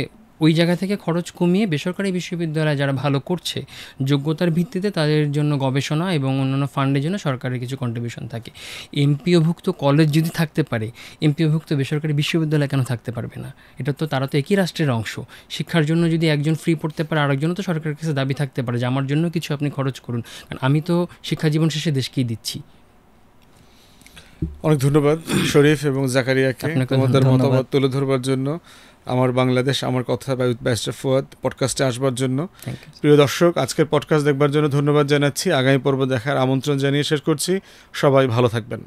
ওই জায়গা থেকে খরচ কমিয়ে বেসরকারি বিশ্ববিদ্যালয় যারা ভালো করছে, যোগ্যতার ভিত্তিতে তাদের জন্য গবেষণা এবং অন্যান্য ফান্ডের জন্য সরকারের কিছু কন্ট্রিবিউশন থাকে। এমপিওভুক্ত কলেজ যদি থাকতে পারে, এমপিওভুক্ত বেসরকারি বিশ্ববিদ্যালয় কেন থাকতে পারবে না? এটা তো তারা তো একই রাষ্ট্রের অংশ। শিক্ষার জন্য যদি একজন ফ্রি পড়তে পারে, আরেকজনও তো সরকারের কাছে দাবি থাকতে পারে যে আমার জন্য কিছু আপনি খরচ করুন, কারণ আমি তো শিক্ষা জীবন শেষে দেশকেই দিচ্ছি। অনেক ধন্যবাদ শরীফ এবং জাকারিয়াকে তোমাদের মতামত তুলে ধরবার জন্য, আমার বাংলাদেশ আমার কথা ব্যারিস্টার ফুয়াদ পডকাস্টে আসবার জন্য। প্রিয় দর্শক, আজকের পডকাস্ট দেখবার জন্য ধন্যবাদ জানাচ্ছি। আগামী পর্ব দেখার আমন্ত্রণ জানিয়ে শেষ করছি। সবাই ভালো থাকবেন।